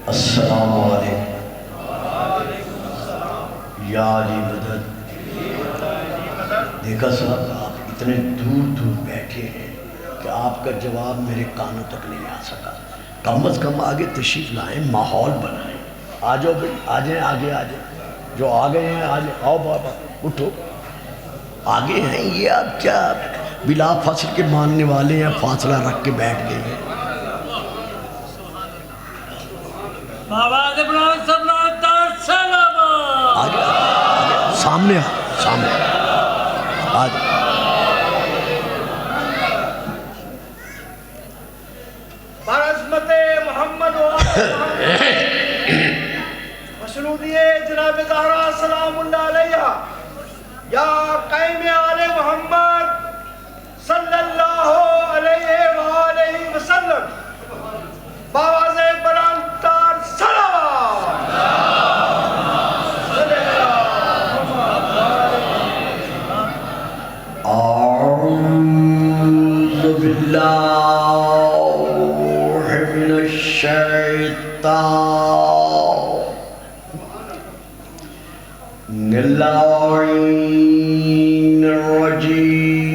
السلام علیکم یا علی مدد۔ دیکھا صاحب، آپ اتنے دور دور بیٹھے ہیں کہ آپ کا جواب میرے کانوں تک نہیں آ سکا۔ کم از کم آگے تشریف لائیں، ماحول بنائیں۔ آ جاؤ بھائی، آ جائیں آگے، آ جائیں۔ جو آ گئے ہیں آ جائیں، آؤ بابا اٹھو، آگے ہیں۔ یہ آپ کیا بلا فاصل کے ماننے والے ہیں، فاصلہ رکھ کے بیٹھ گئے ہیں۔ آگے آگے، سامنے سامنے آگے۔ برعظمت محمد و مشروطیے جناب زہرا سلام اللہ علیہ، یا قائم آل محمد صلی اللہ علیہ وآلہ وسلم، باواز بلندتر صلوات۔ اعوذ باللہ من الشیطان اللعین الرجیم،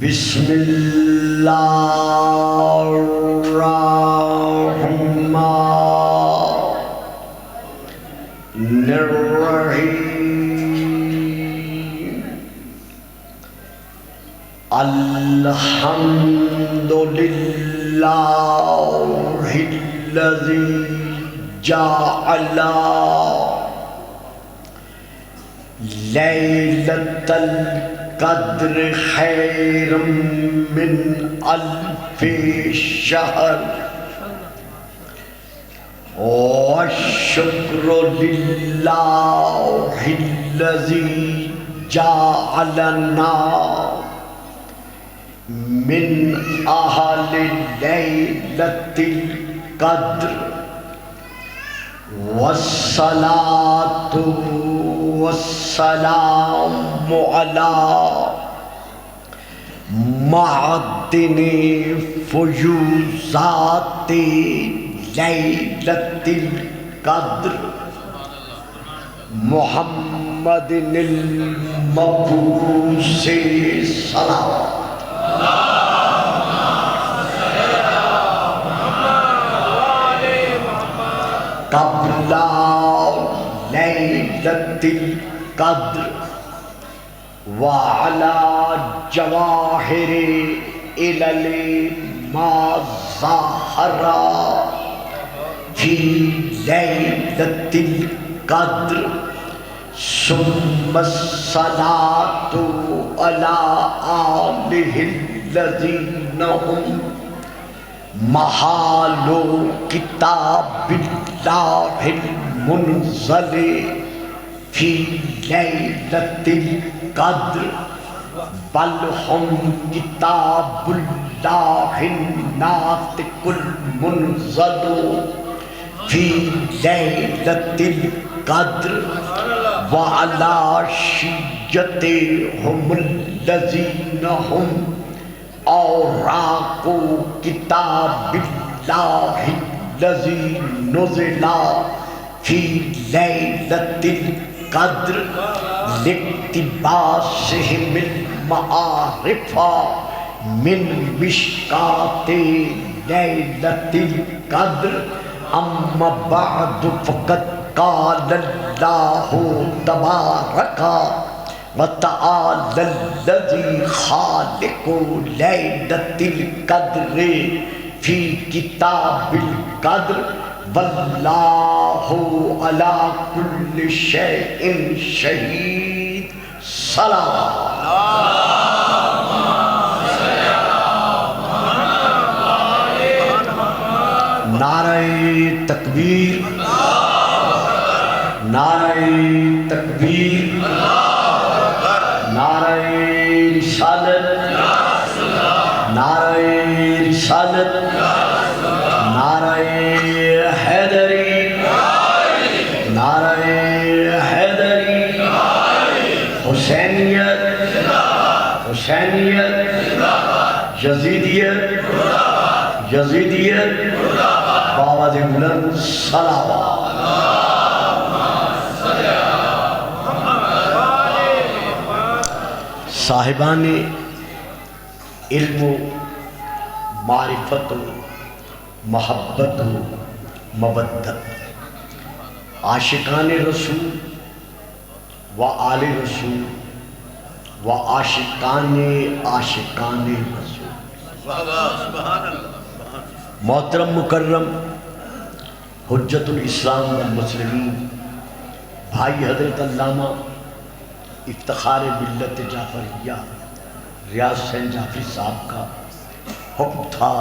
بسم اللہ الرحمن الرحیم، الحمد للہ الذی جعل لیلۃ القدر خیر من الف شہر، والشکر للہ الذی جعلنا من اہل لیلۃ القدر، والصلاة والسلام علی معدن فیوضات لیلۃ القدر، محمد المبعوث صلوات۔ قبل لیلۃ القدر وعلی جواہر علل ما ظہر فی لیلۃ القدر، ثم الصلاۃ علی آلہ الذین هم محال کتاب اللہ المنزل فی لیلۃ القدر، بل ہم کتاب اللہ الناطق المنزل فی لیلۃ القدر، وعلی شیعتہم الذین هم اوراق کتاب اللہ الذی نزل فی لیلۃ القدر، لاقتباسہم المعارف من مشکات لیلۃ القدر، اما بعد فقد قال اللہ تبارک وتعالی الذی خالق لیلۃ القدر فی کتاب القدر، واللہ علی کل شیء شہید۔ صلوات۔ نعرہ تکبیر، نعرہ تکبیر، نعرہ رسالت، نعرہ رسالت، نعرہ حیدری، نعرہ حیدری، حسینیت، حسینیت، یزیدیت، یزیدیت باواد بلند صلوات. صاحبان علم و معرفت و محبت و مودت، عاشقان رسول و آل رسول و عاشقان رسول. محترم مکرم حجت الاسلام والمسلمین بھائی حضرت علامہ افتخار ملت جعفریہ ریاض حسین جعفری صاحب کا حکم تھا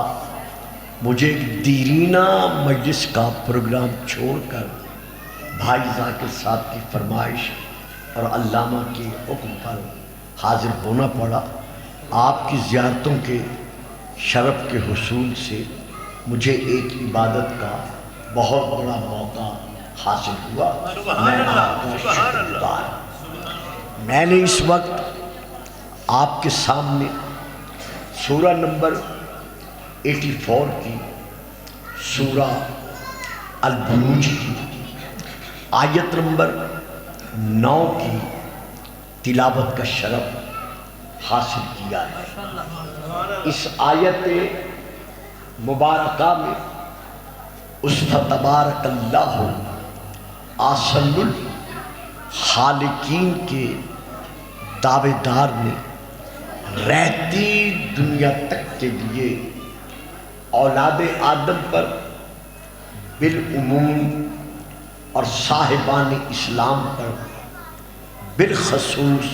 مجھے ایک دیرینہ مجلس کا پروگرام چھوڑ کر بھائی ذاکر صاحب کی فرمائش اور علامہ کے حکم پر حاضر ہونا پڑا. آپ کی زیارتوں کے شرف کے حصول سے مجھے ایک عبادت کا بہت بڑا موقع حاصل ہوا. میں آپ کا شکرگزار ہوں. میں نے اس وقت آپ کے سامنے سورہ نمبر 84 کی سورہ البروج کی آیت نمبر 9 کی تلاوت کا شرف حاصل کیا ہے. اس آیت مبارکہ میں اس فتبارک اللہ احسن الخالقین کے دعوے دار نے رہتی دنیا تک کے لیے اولاد آدم پر بالعموم اور صاحبان اسلام پر بالخصوص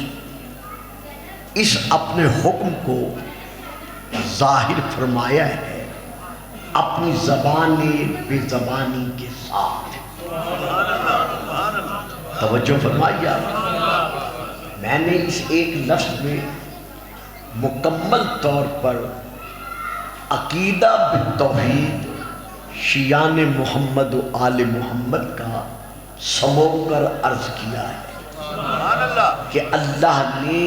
اس اپنے حکم کو ظاہر فرمایا ہے اپنی زبان بے زبانی کے ساتھ. توجہ فرمائیے. میں نے اس ایک لفظ میں مکمل طور پر عقیدہ بالتوحید شیعان محمد و آل محمد کا سمو کر عرض کیا ہے کہ اللہ نے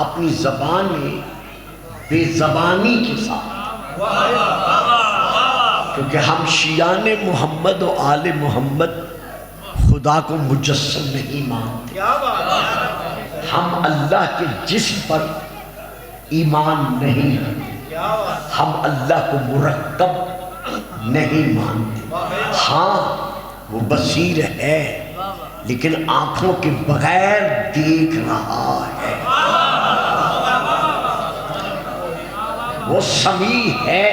اپنی زبان بے زبانی کے ساتھ، کیونکہ ہم شیعان محمد و آل محمد خدا کو مجسم نہیں مانتے، ہم اللہ کے جسم پر ایمان نہیں رکھتے، ہم اللہ کو مرکب نہیں مانتے. ہاں وہ بصیر ہے لیکن آنکھوں کے بغیر دیکھ رہا ہے، وہ سمیع ہے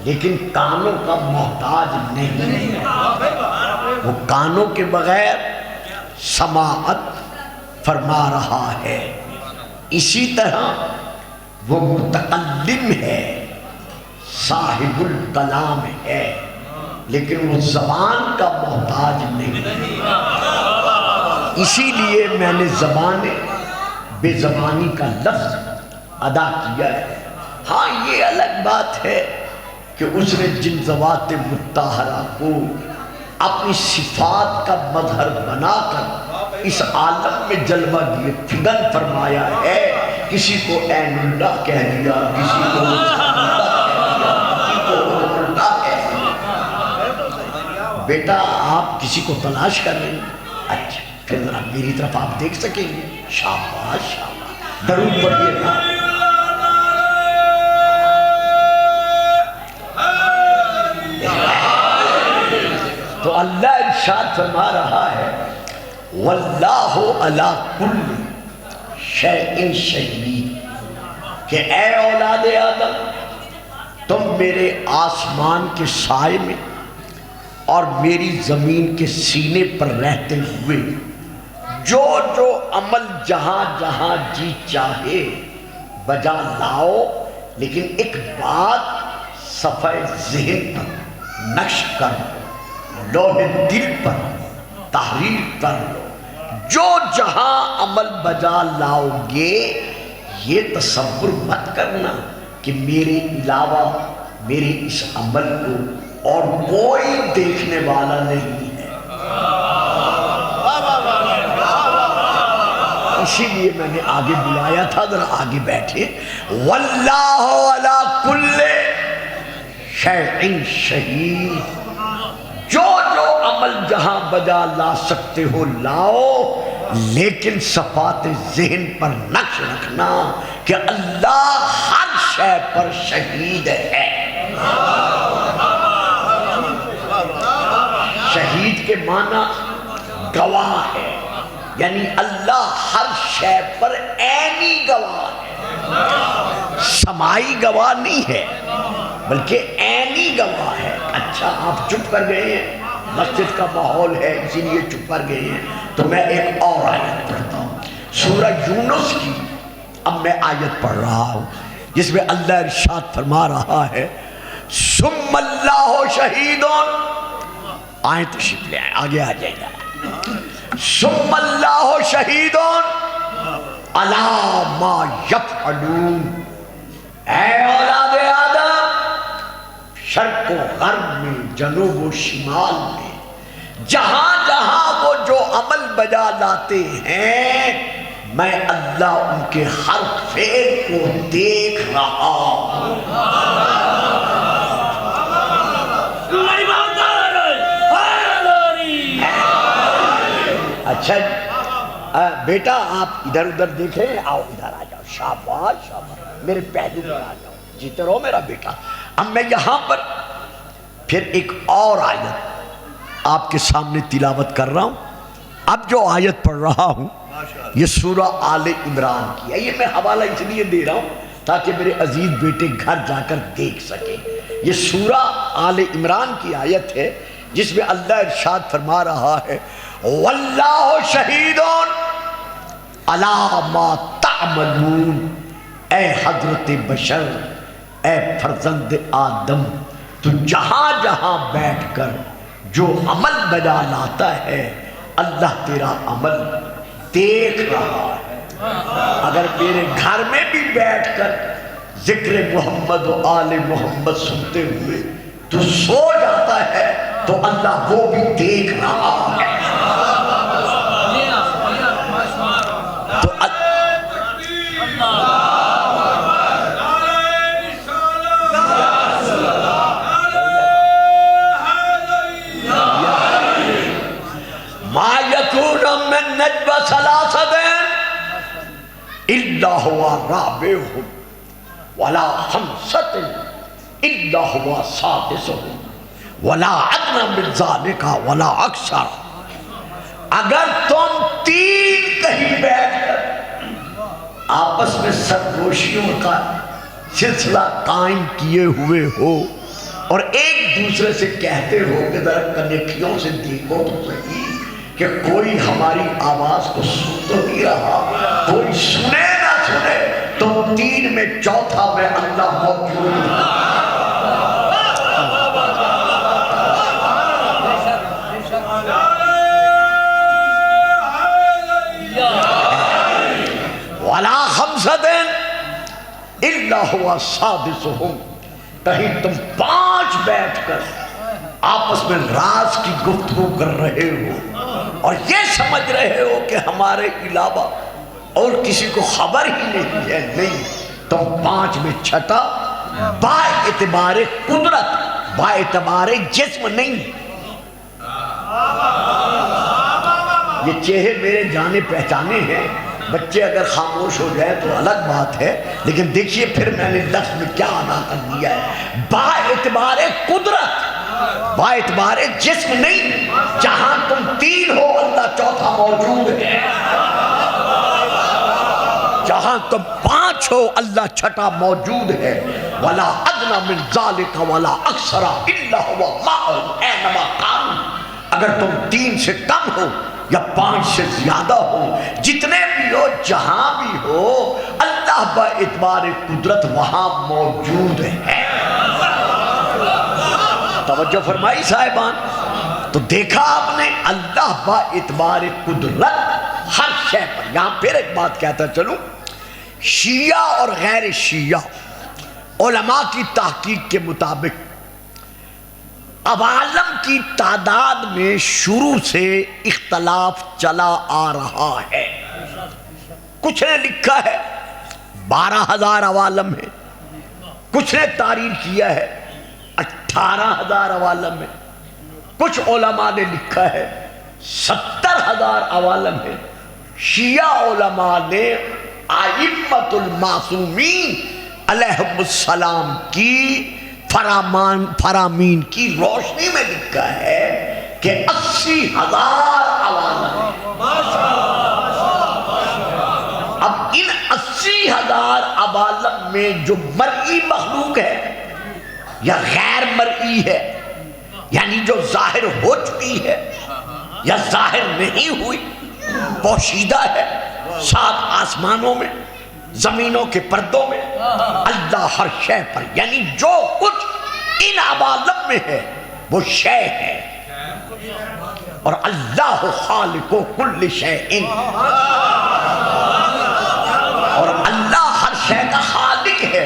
لیکن کانوں کا محتاج نہیں ہے، وہ کانوں کے بغیر سماعت فرما رہا ہے. اسی طرح وہ متکلم ہے، صاحب الکلام ہے لیکن وہ زبان کا محتاج نہیں. اسی لیے میں نے زبان بے زبانی کا لفظ ادا کیا ہے. ہاں یہ الگ بات ہے کہ اس نے جن ذوات مطہرہ کو اپنی صفات کا مظہر بنا کر اس عالم میں جلوہ دیے فگن فرمایا ہے. کسی کو عین اللہ کہہ دیا، کسی کو بیٹا آپ کسی کو تلاش کر رہے ہیں، اچھا پھر ذرا میری طرف آپ دیکھ سکیں گے. شاباش شاباش، درود پڑھیے گا. تو اللہ ارشاد فرما رہا ہے واللہ علی کل شیء شہید، کہ اے اولاد آدم تم میرے آسمان کے سائے میں اور میری زمین کے سینے پر رہتے ہوئے جو جو عمل جہاں جہاں جی چاہے بجا لاؤ، لیکن ایک بات صفحہ ذہن پر نقش کر لو، لوح دل پر تحریر کر لو. جو جہاں عمل بجا لاؤ گے یہ تصور مت کرنا کہ میرے علاوہ میرے اس عمل کو اور کوئی دیکھنے والا نہیں ہے. اسی لیے میں نے آگے بلایا تھا، ذرا آگے بیٹھے. واللہ علی کل شیء شہید، جو جو عمل جہاں بجا لا سکتے ہو لاؤ، لیکن صفات ذہن پر نقش رکھنا کہ اللہ ہر شے پر شہید ہے۔ شہید کے معنی گواہ ہے، یعنی اللہ ہر شے پر عینی گواہ ہے، سمائی گواہ نہیں ہے بلکہ عینی گواہ ہے۔ اچھا آپ چپ کر گئے ہیں، مسجد کا ماحول ہے اسی لیے چپ کر گئے ہیں، تو میں ایک اور آیت پڑھتا ہوں سورہ یونس کی۔ اب میں آیت پڑھ رہا ہوں جس میں اللہ ارشاد فرما رہا ہے ثم اللہ شہیدون، آئیں تشریف لے آئیں، آگے آ جائے گا۔ ثم اللہ شہیدون علی ما یفعلون، اے اولاد آدم، شرق و غرب میں، جنوب و شمال میں، جہاں جہاں وہ جو عمل بجا لاتے ہیں، میں اللہ ان کے ہر فعل کو دیکھ رہا ہوں۔ اچھا بیٹا آپ ادھر ادھر دیکھیں، آؤ ادھر آ جاؤ، شاباش شاباش، میرے پہلو پر آ جاؤ، جیتے رہو میرا بیٹا۔ اب میں یہاں پر پھر ایک اور آیت آپ کے سامنے تلاوت کر رہا ہوں۔ اب جو آیت پڑھ رہا ہوں یہ سورہ آل عمران کی ہے، یہ میں حوالہ اس لیے دے رہا ہوں تاکہ میرے عزیز بیٹے گھر جا کر دیکھ سکیں۔ یہ سورہ آل عمران کی آیت ہے جس میں اللہ ارشاد فرما رہا ہے واللہ شہیدون علی ما تعملون، اے حضرت بشر، اے فرزند آدم، تو جہاں جہاں بیٹھ کر جو عمل بجا لاتا ہے اللہ تیرا عمل دیکھ رہا ہے۔ اگر میرے گھر میں بھی بیٹھ کر ذکر محمد و آل محمد سنتے ہوئے تو سو جاتا ہے تو اللہ وہ بھی دیکھ رہا ہے۔ تو ما یکون من نجوى ثلاثة الا هو رابعهم ولا خمسة الا هو سادسهم ولا ادنى من ذلك ولا اکثر۔ اگر تم تین کہیں بیٹھ کر آپس میں سرگوشیوں کا سلسلہ قائم کیے ہوئے ہو اور ایک دوسرے سے کہتے ہو کہ ذرا کنیکھیوں سے دیکھو تو صحیح کہ کوئی ہماری آواز کو سن تو نہیں رہا، کوئی سنے نہ سنے، تو تین میں چوتھا میں اللہ موجود ہے۔ وَلَا خَمْسَةٍ إِلَّا هُوَ سَادِسُهُمْ، کہیں تم پانچ بیٹھ کر آپس میں راز کی گفتگو کر رہے ہو اور یہ سمجھ رہے ہو کہ ہمارے علاوہ اور کسی کو خبر ہی نہیں ہے، نہیں، تم پانچ میں چھٹا با اعتبار قدرت، با اعتبار جسم نہیں۔ یہ چہرے میرے جانے پہچانے ہیں، بچے اگر خاموش ہو جائے تو الگ بات ہے، لیکن دیکھیے پھر میں نے لفظ میں کیا ادا کر دیا ہے، با اعتبار قدرت، با اعتبار جسم نہیں۔ جہاں تم تین ہو اللہ چوتھا موجود ہے، جہاں تم پانچ ہو اللہ چھٹا موجود ہے۔ وَلَا أَدْنَى مِنْ ذَلِكَ وَلَا أَكْثَرَ إِلَّا هُوَ مَعَهُمْ أَيْنَمَا كَانُوا، اگر تم تین سے کم ہو یا پانچ سے زیادہ ہو، جتنے بھی ہو، جہاں بھی ہو، اللہ با اعتبار قدرت وہاں موجود ہے۔ توجہ فرمائی صاحبان، تو دیکھا آپ نے اللہ با اعتبار قدرت ہر شے پر۔ یہاں پھر ایک بات کہتا چلوں، شیعہ اور غیر شیعہ علماء کی تحقیق کے مطابق عوالم کی تعداد میں شروع سے اختلاف چلا آ رہا ہے۔ کچھ نے لکھا ہے 12,000 عوالم ہے، کچھ نے تعریف کیا ہے 18,000 عوالم ہے، کچھ علماء نے لکھا ہے 70,000 عوالم ہے۔ شیعہ علماء نے ائمۃ المعصومین علیہم السلام کی فرامین کی روشنی میں لکھا ہے کہ 80,000 عوالم ہے۔ اب ان 80,000 عوالم میں جو مرئی مخلوق ہے یا غیر مرئی ہے، یعنی جو ظاہر ہو چکی ہے یا ظاہر نہیں ہوئی، پوشیدہ ہے 7 آسمانوں میں، زمینوں کے پردوں میں، اللہ ہر شے پر، یعنی جو کچھ ان عوالم میں ہے وہ شے ہے، اور اللہ خالق کل شیء، اور اللہ ہر شے کا خالق ہے۔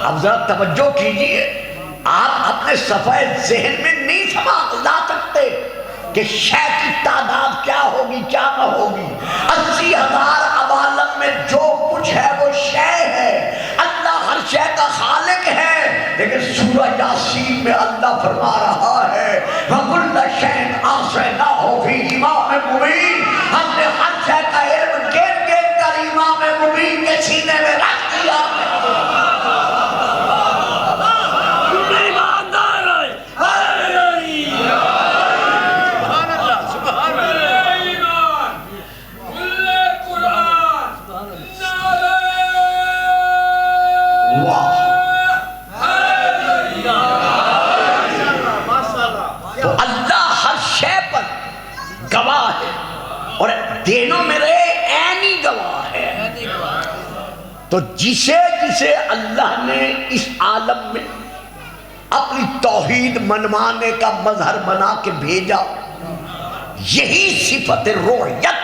اب ذرا توجہ کیجئے، آپ اپنے صفحہ ذہن میں نہیں لا سکتے کہ شے کی تعداد کیا ہوگی کیا نہ ہوگی۔ 80,000 عوالم میں جو کچھ ہے وہ شے ہے، اللہ ہر شے کا خالق ہے، لیکن سورہ یاسین میں اللہ فرما رہا ہے وَكُلَّ شَيْءٍ أَحْصَيْنَاهُ فِي إِمَامٍ مُبِينٍ، ہم نے ہر شے کا علم گن گن کر امام مبین کے سینے میں رکھ دیا ہے۔ تو اللہ ہر شے پر گواہ ہے، اور دینوں میں رہے عینی گواہ ہے۔ تو جسے جسے اللہ نے اس عالم میں اپنی توحید منوانے کا مظہر بنا کے بھیجا، یہی صفت روحیت،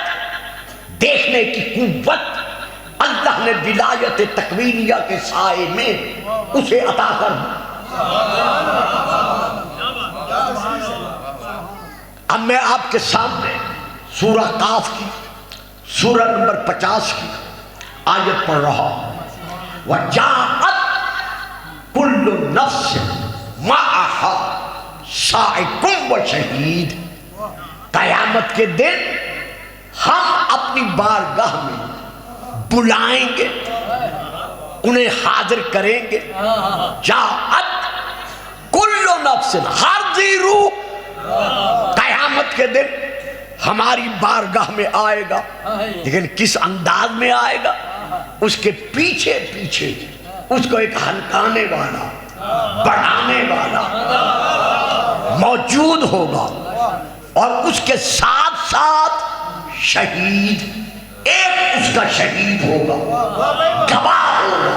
دیکھنے کی قوت، اللہ نے ولایت تکوینیہ کے سائے میں اسے عطا کر دی۔ اب میں آپ کے سامنے سورہ قاف کی سورہ نمبر 50 کی آیت پڑھ رہا ہوں۔ وَجَاءَتْ كُلُّ نَفْسٍ مَعَهَا سَائِقٌ وَشَهِيدٌ، قیامت کے دن ہم اپنی بارگاہ میں بلائیں گے، انہیں حاضر کریں گے۔ جاءت کل نفس، ہر ذی روح قیامت کے دن ہماری بارگاہ میں آئے گا، لیکن کس انداز میں آئے گا؟ اس کے پیچھے پیچھے اس کو ایک ہنکانے والا، بڑھانے والا موجود ہوگا، اور اس کے ساتھ ساتھ شہید، ایک اس کا شہید ہوگا، گواہ ہوگا۔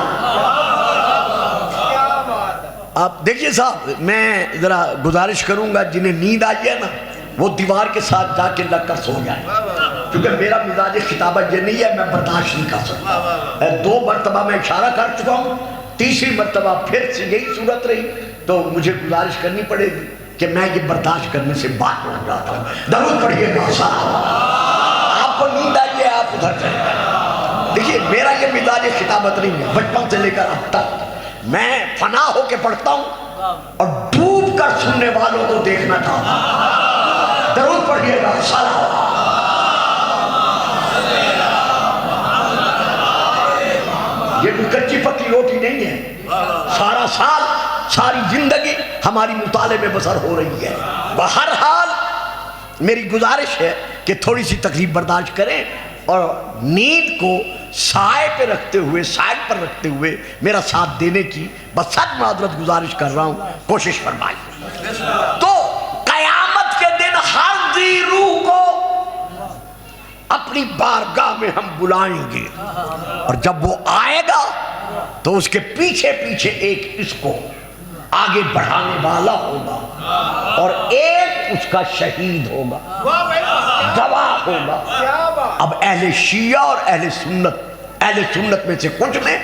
آپ دیکھیے صاحب، میں ذرا گزارش کروں گا جنہیں نیند آئی ہے نا وہ دیوار کے ساتھ جا کے لگ کر سو جائیں، کیونکہ میرا مزاج خطابت یہ نہیں ہے، میں برداشت نہیں کر سکتا۔ 2 مرتبہ میں اشارہ کر چکا ہوں، تیسری مرتبہ پھر سے یہی صورت رہی تو مجھے گزارش کرنی پڑے گی کہ میں یہ برداشت کرنے سے بات ہو جاتا ہوں۔ درود پڑھیے گا صاحب، آپ کو نیند آئی ہے آپ ادھر چلے جائیں۔ دیکھیے میرا یہ مزاج خطابت نہیں ہے، بچپن سے لے کر اب تک میں فنا ہو کے پڑھتا ہوں اور ڈوب کر سننے والوں کو دیکھنا چاہتا ہوں۔ درود پڑھیے گا صلوات۔ یہ کوئی کچی پکی روٹی نہیں ہے، سارا سال ساری زندگی ہماری مطالعے میں بسر ہو رہی ہے۔ بہرحال میری گزارش ہے کہ تھوڑی سی تکلیف برداشت کریں اور نیند کو سائے پہ رکھتے ہوئے، سائے پر رکھتے ہوئے میرا ساتھ دینے کی بس سچ معذرت گزارش کر رہا ہوں، کوشش فرمائیے۔ تو قیامت کے دن ہر ذی روح کو اپنی بارگاہ میں ہم بلائیں گے، اور جب وہ آئے گا تو اس کے پیچھے پیچھے ایک اس کو آگے بڑھانے والا ہوگا، اور ایک اس کا شہید ہوگا، گواہ ہوگا۔ اب اہل شیعہ اور اہل سنت میں سے کچھ نے،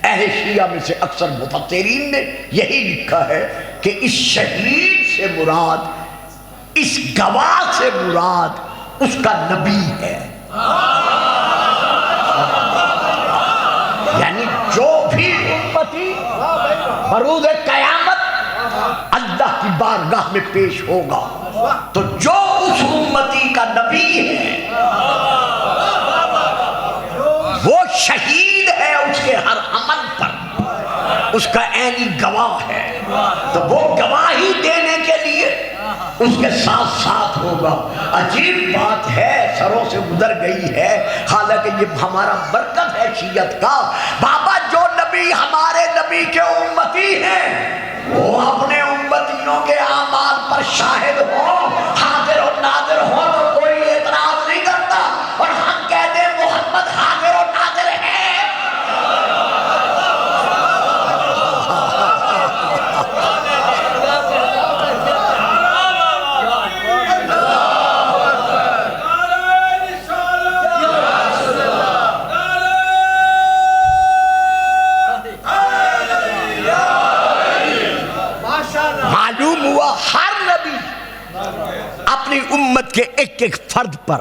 اہل شیعہ میں سے اکثر مفسرین نے یہی لکھا ہے کہ اس شہید سے مراد، اس گواہ سے مراد اس کا نبی ہے، یعنی جو بھی امتی بروز قیامت اللہ کی بارگاہ میں پیش ہوگا تو جو اس امتی کا نبی ہے وہ شہید ہے اس کے ہر عمل پر، اس کا عینی گواہ ہے، تو وہ گواہی دینے کے لیے اس کے ساتھ ساتھ ہوگا۔ عجیب بات ہے، سروں سے گزر گئی ہے، حالانکہ یہ ہمارا برکت ہے شیعت کا۔ بابا جو نبی ہمارے نبی کے امتی ہیں وہ اپنے امتیوں کے اعمال پر شاہد ہوں، حاضر و ناظر ہوں تو کوئی اعتراض نہیں کرتا، اور ہم کہتے ہیں محمد حاضر و ناظر ہے۔ معلوم ہوا ہر نبی اپنی امت کے ایک ایک فرد پر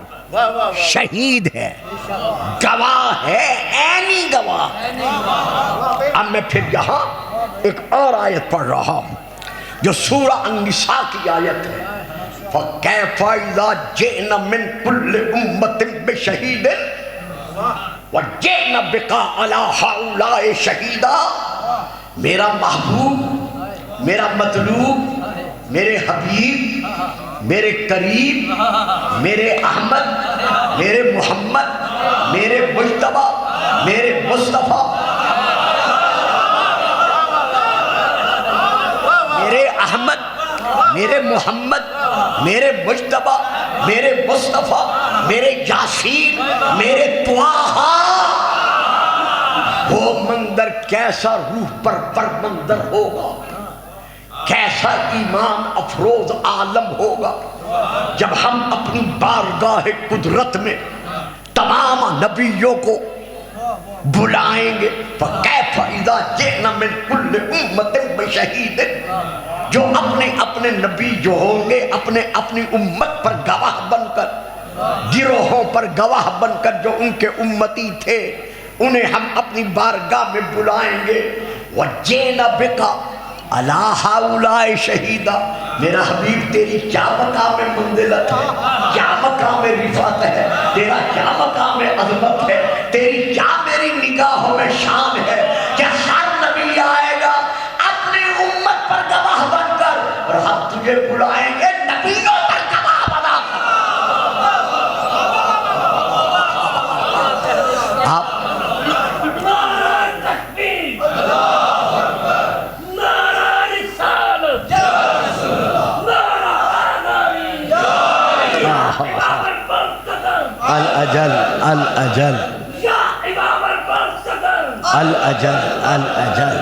شہید ہے، گواہ ہے، عینی گواہ۔ اب میں پھر یہاں ایک اور آیت پڑھ رہا ہوں جو سورہ النساء کی آیت ہے، فَكَيْفَ إِذَا جِئْنَا مِن كُلِّ أُمَّةٍ بِشَهِيدٍ وَجِئْنَا بِكَ عَلَىٰ هَؤُلَاءِ شَهِيدًا۔ میرا محبوب، میرا مطلوب، میرے حبیب، میرے قریب، میرے احمد، میرے محمد، میرے مجتبیٰ، میرے مصطفیٰ، میرے احمد، میرے محمد، میرے مجتبیٰ، میرے مصطفیٰ، میرے یاسین، میرے طٰہٰ، وہ منظر کیسا روح پر منظر ہوگا، کیسا ایمان افروز عالم ہوگا جب ہم اپنی بارگاہ قدرت میں تمام نبیوں کو بلائیں گے۔ فَكَيْفَ إِذَا جِئْنَا مِن كُلِّ أُمَّةٍ بِشَهِيدٍ، جو اپنے اپنے نبی جو ہوں گے اپنی امت پر گواہ بن کر، گروہوں پر گواہ بن کر جو ان کے امتی تھے انہیں ہم اپنی بارگاہ میں بلائیں گے۔ وَجِئْنَا بِكَ عَلَىٰ هَؤُلَاءِ شَهِيدًا۔ میرا حبیب تیری کیا مقام منزلت ہے، کیا مقام رفعت ہے، تیرا کیا مقام عظمت ہے، تیری کیا میری نگاہوں میں شان ہے کہ ہر نبی آئے گا اپنی امت پر گواہ بن کر، اور ہم تجھے بلائیں گے نبیوں پر گواہ بنا کر۔ آپ الأجل الأجل الأجل الأجل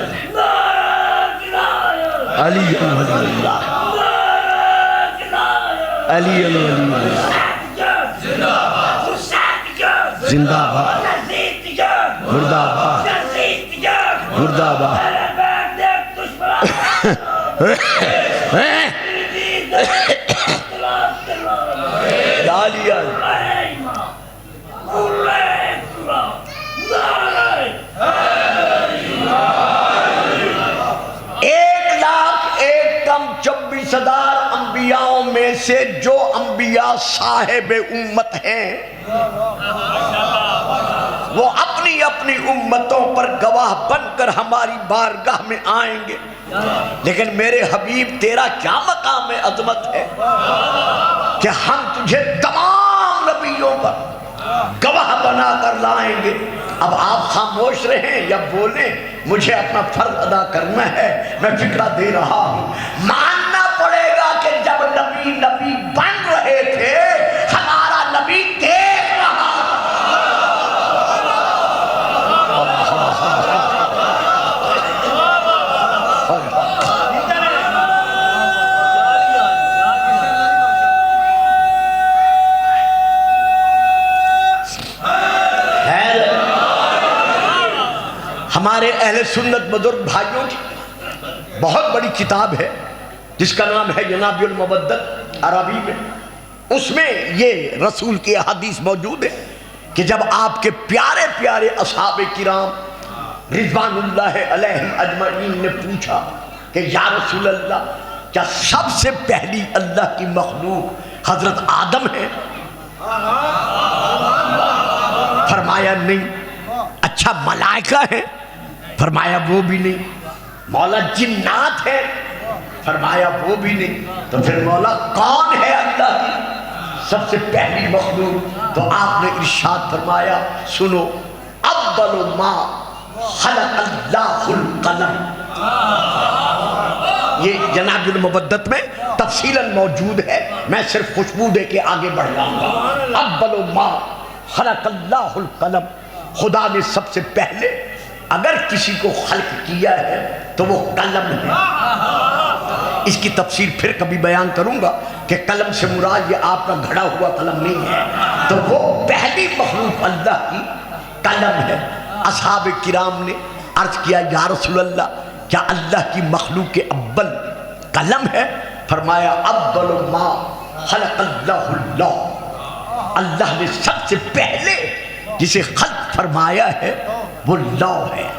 علی ولی اللہ، علی ولی اللہ، زندہ باد، مردہ باد، مردہ باد۔ صدار انبیاءوں میں سے جو انبیاء صاحب امت ہیں وہ اپنی اپنی امتوں پر گواہ بن کر ہماری بارگاہ میں آئیں گے، لیکن میرے حبیب تیرا کیا مقام عظمت ہے کہ ہم تجھے تمام نبیوں پر گواہ بنا کر لائیں گے۔ اب آپ خاموش رہیں یا بولیں، مجھے اپنا فرض ادا کرنا ہے، میں فکرہ دے رہا ہوں۔ ماننا پڑے گا کہ جب نبی بن رہے تھے ہمارا نبی دیکھ رہا۔ ہمارے اہل سنت بزرگ بھائیوں کی بہت بڑی کتاب ہے جس کا نام ہے ینابیع المودت عربی میں، اس میں یہ رسول کی حدیث موجود ہے کہ جب آپ کے پیارے پیارے اصحاب کرام رضوان اللہ علیہم اجمعین نے پوچھا کہ یا رسول اللہ کیا سب سے پہلی اللہ کی مخلوق حضرت آدم ہے؟ فرمایا نہیں۔ اچھا ملائکہ ہے؟ فرمایا وہ بھی نہیں۔ مولا جنات ہے؟ فرمایا وہ بھی نہیں۔ تو پھر مولا کون ہے اللہ کی سب سے پہلی مخلوق؟ تو آپ نے ارشاد فرمایا سنو، اول ما خلق اللہ القلم۔ یہ جناب المبدت میں تفصیلاً موجود ہے، میں صرف خوشبو دے کے آگے بڑھ جاؤں گا۔ اول ما خلق اللہ القلم، خدا نے سب سے پہلے اگر کسی کو خلق کیا ہے تو وہ قلم ہے۔ اس کی تفسیر پھر کبھی بیان کروں گا کہ قلم سے مراد یہ آپ کا گھڑا ہوا قلم نہیں ہے، تو وہ پہلی مخلوق اللہ کی قلم ہے۔ اصحاب کرام نے عرض کیا یا رسول اللہ کیا اللہ کی مخلوق کے اول قلم ہے؟ فرمایا اول ما خلق اللہ اللہ، اللہ نے سب سے پہلے جسے خلق فرمایا ہے وہ لوح ہے۔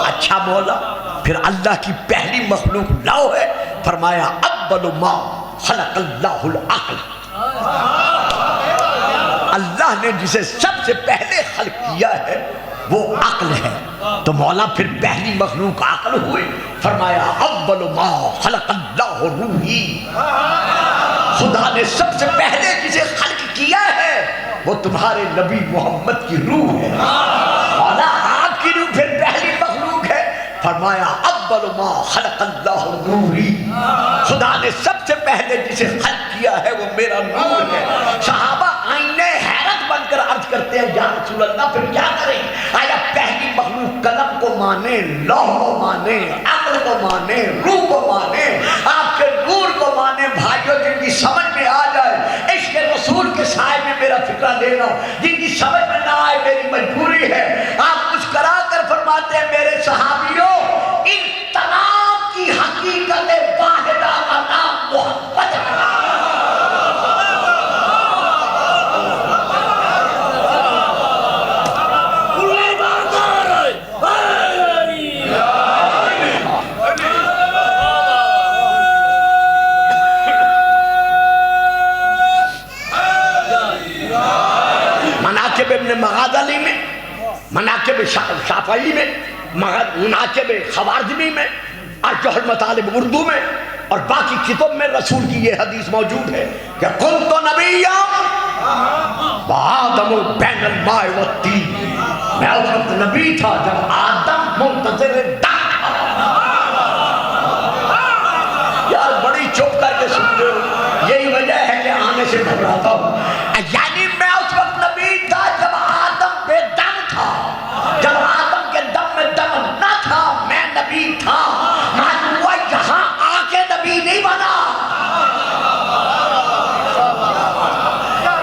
اچھا مولا پھر اللہ کی پہلی مخلوق لوح ہے، فرمایا اول ما خلق اللہ العقل، اللہ نے جسے سب سے پہلے خلق کیا ہے وہ عقل ہے۔ تو مولا پھر پہلی مخلوق عقل ہوئے، فرمایا اول ما خلق اللہ روحی، خدا نے سب سے پہلے جسے خلق کیا ہے وہ تمہارے نبی محمد کی روح ہے۔ مولا آپ کی روح پھر پہلی مخلوق ہے، فرمایا اول ما خلق اللہ روحی، خدا نے سب سے پہلے جسے خلق کیا ہے وہ میرا نور ہے۔ صحابہ آئینے حیرت بن کر عرض کرتے ہیں یا رسول اللہ پھر کیا کریں؟ آیا پہلی مخلوق قلم کو مانے، لوح کو مانے، عقل کو مانے، روح کو مانے، آپ کے نور کو مانے؟ بھائیوں جن کی سمجھ میں آ جائے عشق رسول کے سائے میں میرا فکرہ لینا، جن کی سمجھ میں نہ آئے میری مجبوری ہے۔ آپ مسکرا کر فرماتے ہیں میرے صحابیوں ان تمام کی حقیقت واحدہ کا نام محبت ہے۔ مناقب ابن مغازلی میں، مناقب شافعی میں، مناقب خوارزمی میں، ارجح المطالب اردو میں اور باقی کتب میں رسول کی یہ حدیث موجود ہے کہ کنت نبیا وآدم بین الماء والطین، میں اس وقت نبی تھا جب آدم منتظر دم تھا۔ یار بڑی چپ کر کے سنتے ہو، یہی وجہ ہے کہ آنے سے گھبراتا ہوں۔ یعنی میں اس وقت نبی تھا جب آدم بے دم تھا، جب آدم کے دم میں دم نہ تھا میں نبی تھا۔ معلوم ہوا یہاں آ کے نبی نہیں بنا،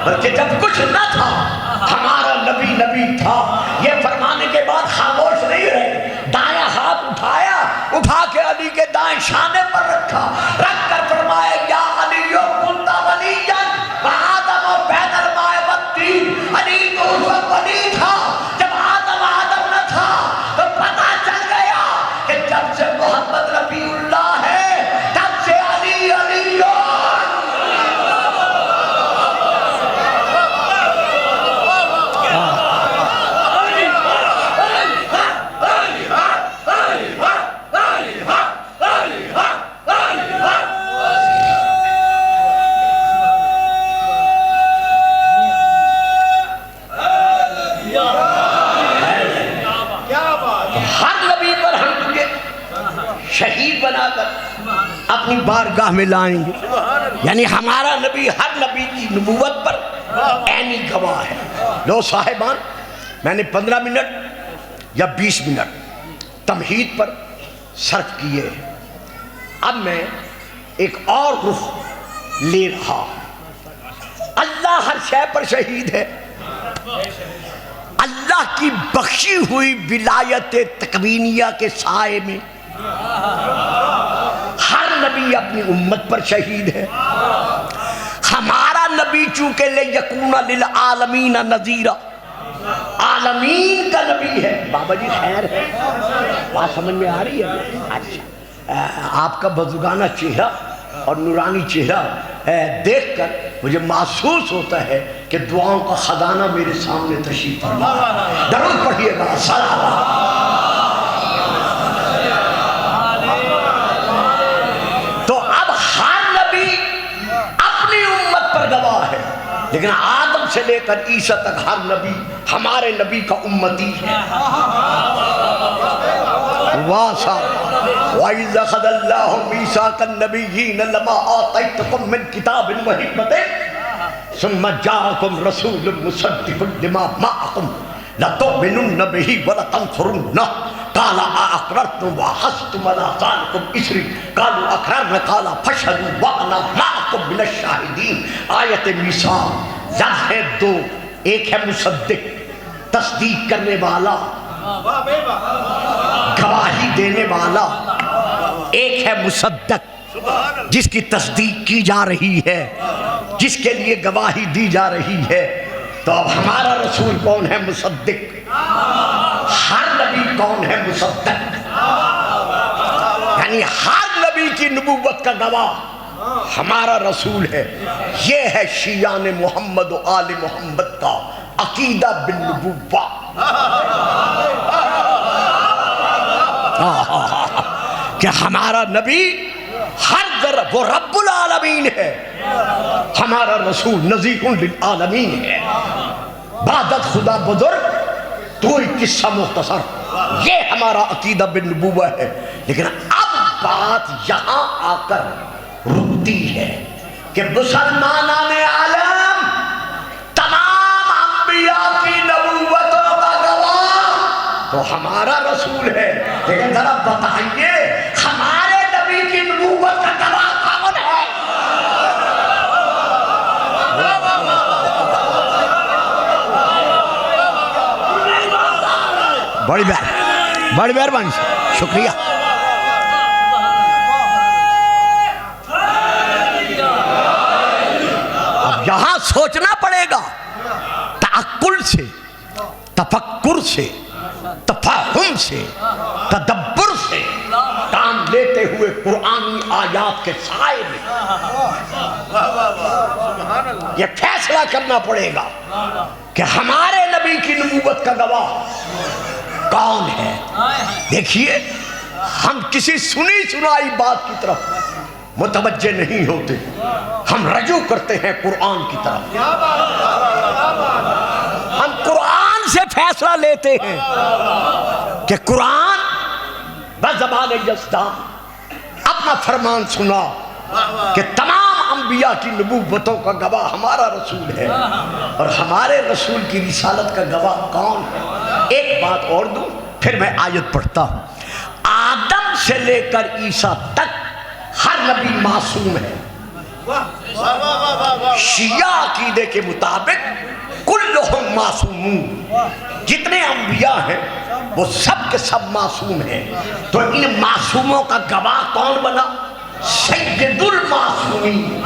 بلکہ جب کچھ نہ تھا ہمارا نبی نبی تھا۔ یہ فرمانے کے بعد خاموش نہیں رہے، دائیں ہاتھ اٹھایا، اٹھا کے علی کے دائیں شانے پر رکھا، رکھ کر فرمایا یا علی کنت ولیا وآدم بین الماء والطین، علی تو اس وقت ولی تھا جب آدم نہ تھا۔ تو پتہ چل گیا کہ جب سے محمد رفیع اللہ ہے تب سے علی علی شہید بنا کر اپنی بارگاہ میں لائیں گے۔ یعنی ہمارا نبی ہر نبی کی نبوت پر عینی گواہ ہے۔ لو صاحبان میں نے 15 منٹ یا 20 منٹ تمہید پر صرف کیے ہیں، اب میں ایک اور رخ لے رہا ہوں۔ اللہ ہر شے پر شہید ہے، اللہ کی بخشی ہوئی ولایت تکوینیہ کے سائے میں ہر نبی اپنی امت پر شہید ہے۔ ہمارا نبی چونکہ لِیَکُونَ لِلْعَالَمِینَ نَذِیرًا، عالمین کا نبی ہے۔ بابا جی خیر ہے، بات سمجھ میں آ رہی ہے؟ اچھا، آپ کا بزرگانہ چہرہ اور نورانی چہرہ دیکھ کر مجھے محسوس ہوتا ہے کہ دعاؤں کا خزانہ میرے سامنے تشریف فرما ہے۔ درود پڑھیے گا، صلوات۔ تو اب ہر نبی اپنی امت پر گواہ ہے، لیکن آدم سے لے کر عیسیٰ تک ہر نبی ہمارے نبی کا امتی ہے۔ واہ صاحب، وَإِذَا أَخَذَ اللَّهُ مِيثَاقَ النَّبِيِّينَ لَمَا آتَيْتُكُم مِّن كِتَابٍ وَحِكْمَةٍ ثُمَّ جَاءَكُمْ رَسُولٌ مُصَدِّقٌ لِّمَا مَعَكُمْ لَتُؤْمِنُنَّ بِهِ وَلَتَنصُرُنَّهُ قَالَ أَأَقْرَرْتُمْ وَأَخَذْتُمْ عَلَىٰ ذَٰلِكُمْ إِصْرِي قَالُوا أَقْرَرْنَا قَالَ فَاشْهَدُوا وَأَنَا مَعَكُمْ مِنَ الشَّاهِدِينَ۔ آیت میثاق لفظ ہے دو، ایک ہے مصدق، تصدیق کرنے والا، گواہی دینے والا، ایک ہے مصدق جس کی تصدیق کی جا رہی ہے، جس کے لیے گواہی دی جا رہی ہے۔ تو اب ہمارا رسول کون ہے؟ مصدق۔ ہر نبی کون ہے؟ مصدق۔ یعنی ہر نبی کی نبوت کا گواہ ہمارا رسول ہے۔ یہ ہے شیعان محمد و آل محمد کا عقیدہ بالنبوہ۔ کہ ہمارا نبی ہر ذرہ وہ رب العالمین ہے، ہمارا رسول نذیر للعالمین ہے۔ بعدت خدا بزرگ تو ایک قصہ مختصر، یہ ہمارا عقیدہ بالنبوہ ہے۔ لیکن اب بات یہاں آ کر رکتی ہے کہ مسلمانان عالم تمام انبیاء کی نبوتوں کا گواہ تو ہمارا رسول ہے، لیکن ذرا بتائیے ہمارے نبی کی نبوت کا گواہ کون ہے؟ بڑی مہربانی، شکریہ۔ اب یہاں سوچنا پڑے گا، تعقل سے، تفکر سے، تفہم سے، تدبر سے کام لیتے ہوئے قرآنی آیات کے سائے میں یہ فیصلہ کرنا پڑے گا کہ ہمارے نبی کی نبوت کا گواہ کون ہے۔ دیکھیے، ہم کسی سنی سنائی بات کی طرف متوجہ نہیں ہوتے، ہم رجوع کرتے ہیں قرآن کی طرف۔ ہم قرآن سے فیصلہ لیتے ہیں کہ قرآن بزبان یزدان اپنا فرمان سنا کہ تمام انبیاء کی نبوتوں کا گواہ ہمارا رسول ہے، اور ہمارے رسول کی رسالت کا گواہ کون ہے۔ ایک بات اور دوں، پھر میں آیت پڑھتا ہوں۔ آدم سے لے کر عیسیٰ تک ہر نبی معصوم ہے۔ شیعہ عقیدے کے مطابق کلہم معصومون، جتنے انبیاء ہیں وہ سب کے سب معصوم ہیں۔ تو ان معصوموں کا گواہ کون بنا؟ سید المعصومین،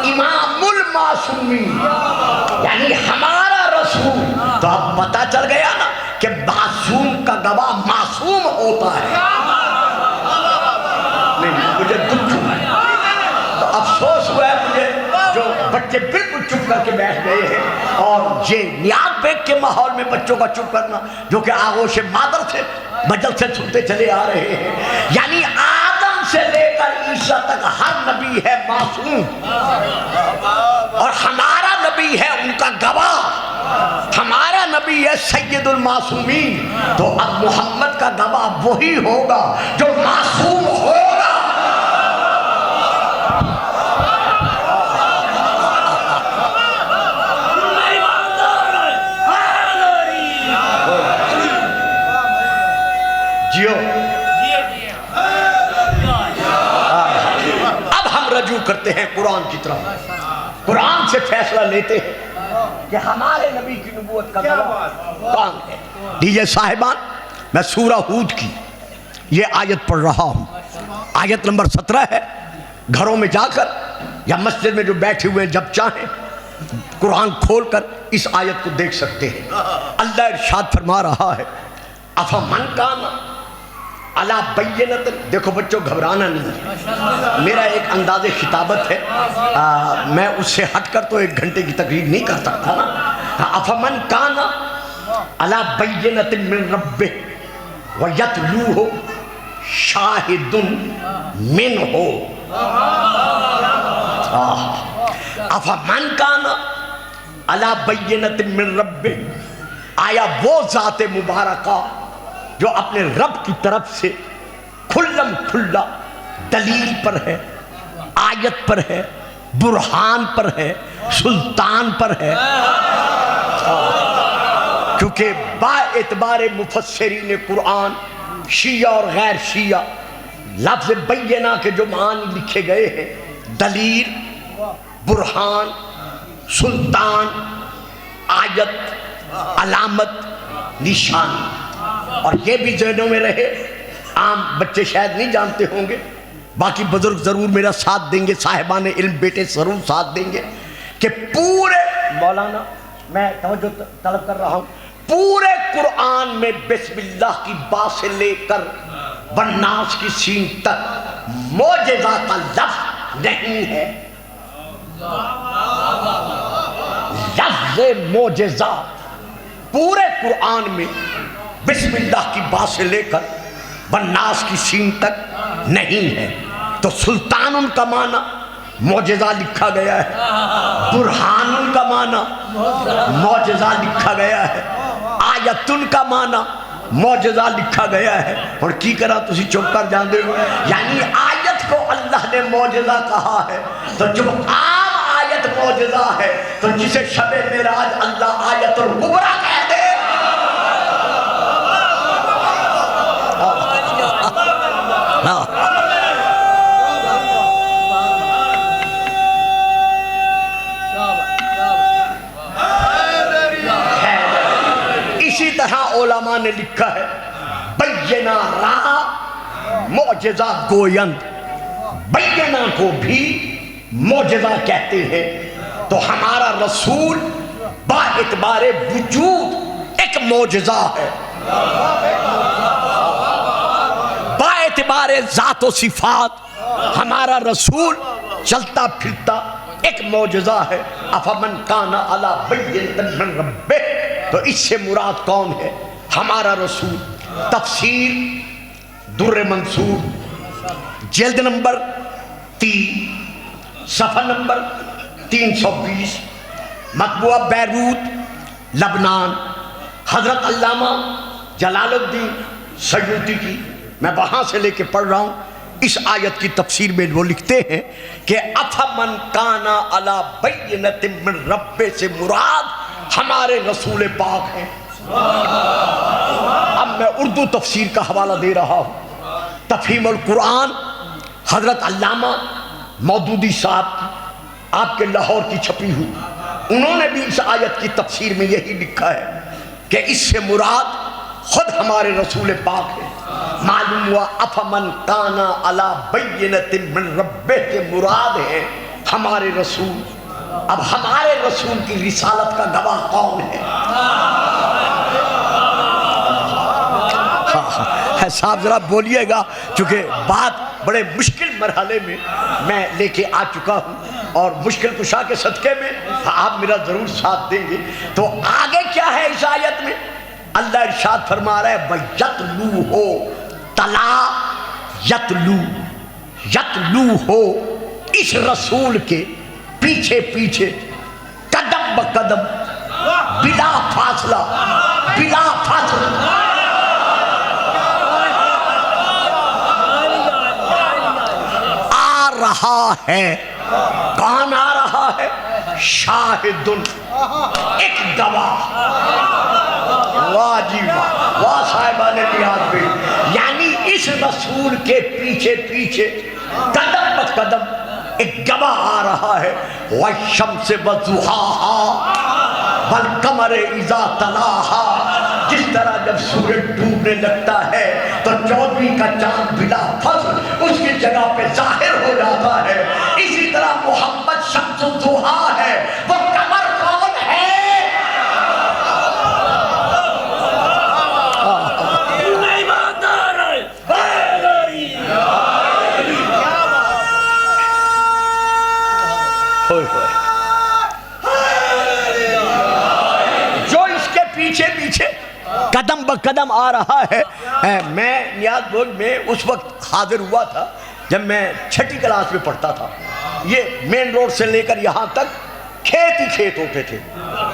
امام المعصومین، یعنی ہمارا رسول۔ تو اب پتہ چل گیا نا کہ معصوم کا گواہ معصوم ہوتا ہے۔ نہیں، مجھے دکھ ہوا ہے، تو افسوس ہوا ہے مجھے، جو بچے بالکل چپ کر کے بیٹھ گئے ہیں، اور یہ نیاز بیگ کے ماحول میں بچوں کا چپ کرنا جو کہ آغوش مادر سے مجل سے سنتے چلے آ رہے ہیں۔ یعنی آدم سے لے کر عیسیٰ تک ہر نبی ہے معصوم، اور ہمارا نبی ہے ان کا گواہ، ہمارا نبی ہے سید المعصومین۔ تو اب محمد کا گواہ وہی ہوگا جو معصوم ہوگا۔ جیو، اب ہم رجوع کرتے ہیں قرآن کی طرف، قرآن سے فیصلہ لیتے ہیں کہ ہمارے نبی کی نبوت کا گواہ کون ہے۔ دیجئے صاحبان، میں سورہ ہود کی یہ آیت پڑھ رہا ہوں، آیت نمبر 17 ہے۔ گھروں میں جا کر یا مسجد میں جو بیٹھے ہوئے جب چاہیں قرآن کھول کر اس آیت کو دیکھ سکتے ہیں۔ اللہ ارشاد فرما رہا ہے افمن کان علی بینۃ، دیکھو بچوں گھبرانا نہیں ہے، میرا ایک انداز خطابت ہے، میں اس سے ہٹ کر تو 1 گھنٹے کی تقریر نہیں کر سکتا نا۔ افمن کان علی بینۃ من ربہ ویتلوہ شاہد منہ، افمن کان علی بینۃ من ربہ، آیا وہ ذات مبارکہ جو اپنے رب کی طرف سے کھلم کھلا دلیل پر ہے، آیت پر ہے، برہان پر ہے، سلطان پر ہے۔ کیونکہ با اعتبار مفسرین قرآن شیعہ اور غیر شیعہ لفظ بینہ کے جو معنی لکھے گئے ہیں، دلیل، برہان، سلطان، آیت، علامت، نشانی، اور یہ بھی ذہنوں میں رہے، عام بچے شاید نہیں جانتے ہوں گے، باقی بزرگ ضرور میرا ساتھ دیں گے، صاحبان علم بیٹے ضرور ساتھ دیں گے، کہ پورے مولانا میں توجہ طلب کر رہا ہوں، پورے قرآن میں بسم اللہ کی با سے لے کر والناس کی سین تک معجزہ کا لفظ نہیں ہے۔ لفظ معجزہ پورے قرآن میں بسم اللہ کی با سے لے کر والناس کی سین تک نہیں ہے۔ تو سلطان ان کا معنی معجزہ لکھا گیا ہے، برہان ان کا معنی معجزہ لکھا گیا ہے، آیتن کا معنی معجزہ لکھا گیا ہے۔ اور کی کرا تسی چپ کر جاندے ہو، یعنی آیت کو اللہ نے معجزہ کہا ہے، تو جب عام آیت معجزہ ہے تو جسے شب معراج اللہ آیت الکبریٰ کہتے ہیں۔ اسی طرح علماء نے لکھا ہے بینہ را معجزہ گویند، بینہ کو بھی معجزہ کہتے ہیں۔ تو ہمارا رسول با اعتبار وجود ایک معجزہ ہے، با اعتبار ذات و صفات ہمارا رسول چلتا پھرتا ایک معجزہ ہے۔ افمن کان علی بینۃ من ربہ، تو اس سے مراد کون ہے؟ ہمارا رسول۔ تفسیر در منصور جلد نمبر 3 صفحہ نمبر 320، مطبوعہ بیروت لبنان، حضرت علامہ جلال الدین سیوطی کی، میں وہاں سے لے کے پڑھ رہا ہوں۔ اس آیت کی تفسیر میں وہ لکھتے ہیں کہ افمن کان علی بینۃ من ربہ سے مراد ہمارے رسول پاک ہیں۔ اب میں اردو تفسیر کا حوالہ دے رہا ہوں، تفہیم القرآن حضرت علامہ مودودی صاحب کی، آپ کے لاہور کی چھپی ہوئی، انہوں نے بھی اس آیت کی تفسیر میں یہی لکھا ہے کہ اس سے مراد خود ہمارے رسول پاک ہیں۔ معلوم ہوا افمن کان علی بینۃ من ربہ کے مراد ہیں ہمارے رسول۔ اب ہمارے رسول کی رسالت کا گواہ کون ہے؟ صاحب ذرا بولیے گا، چونکہ بات بڑے مشکل مرحلے میں میں لے کے آ چکا ہوں، اور مشکل کشا کے صدقے میں آپ میرا ضرور ساتھ دیں گے۔ تو آگے کیا ہے اس آیت میں؟ اللہ ارشاد فرما رہا ہے وَيَتْلُو ہو، تلا یتلو، یتلو ہو، اس رسول کے پیچھے پیچھے قدم بقدم بلا فاصلہ، بلا فاصلہ آ رہا ہے۔ کون آ رہا ہے؟ شاہدن، ایک گواہ۔ واہ جی واہ، واہ صاحبان نیاز بھی، یعنی اس رسول کے پیچھے پیچھے قدم بقدم ایک گواہ آ رہا ہے۔ والشمس وضحاہا والقمر اذا تلاہا، جس طرح جب سورج ڈوبنے لگتا ہے تو 14ویں کا چاند بلا فصل اس کی جگہ پہ ظاہر ہو جاتا ہے، اسی طرح محمد شمس الضحیٰ ہے، وہ قمر قدم آ رہا ہے. میں نیاز بول میں اس وقت حاضر ہوا تھا جب میں 6ٹھی کلاس میں پڑھتا تھا. یہ مین روڈ سے لے کر یہاں تک کھیت ہی کھیت ہوتے تھے,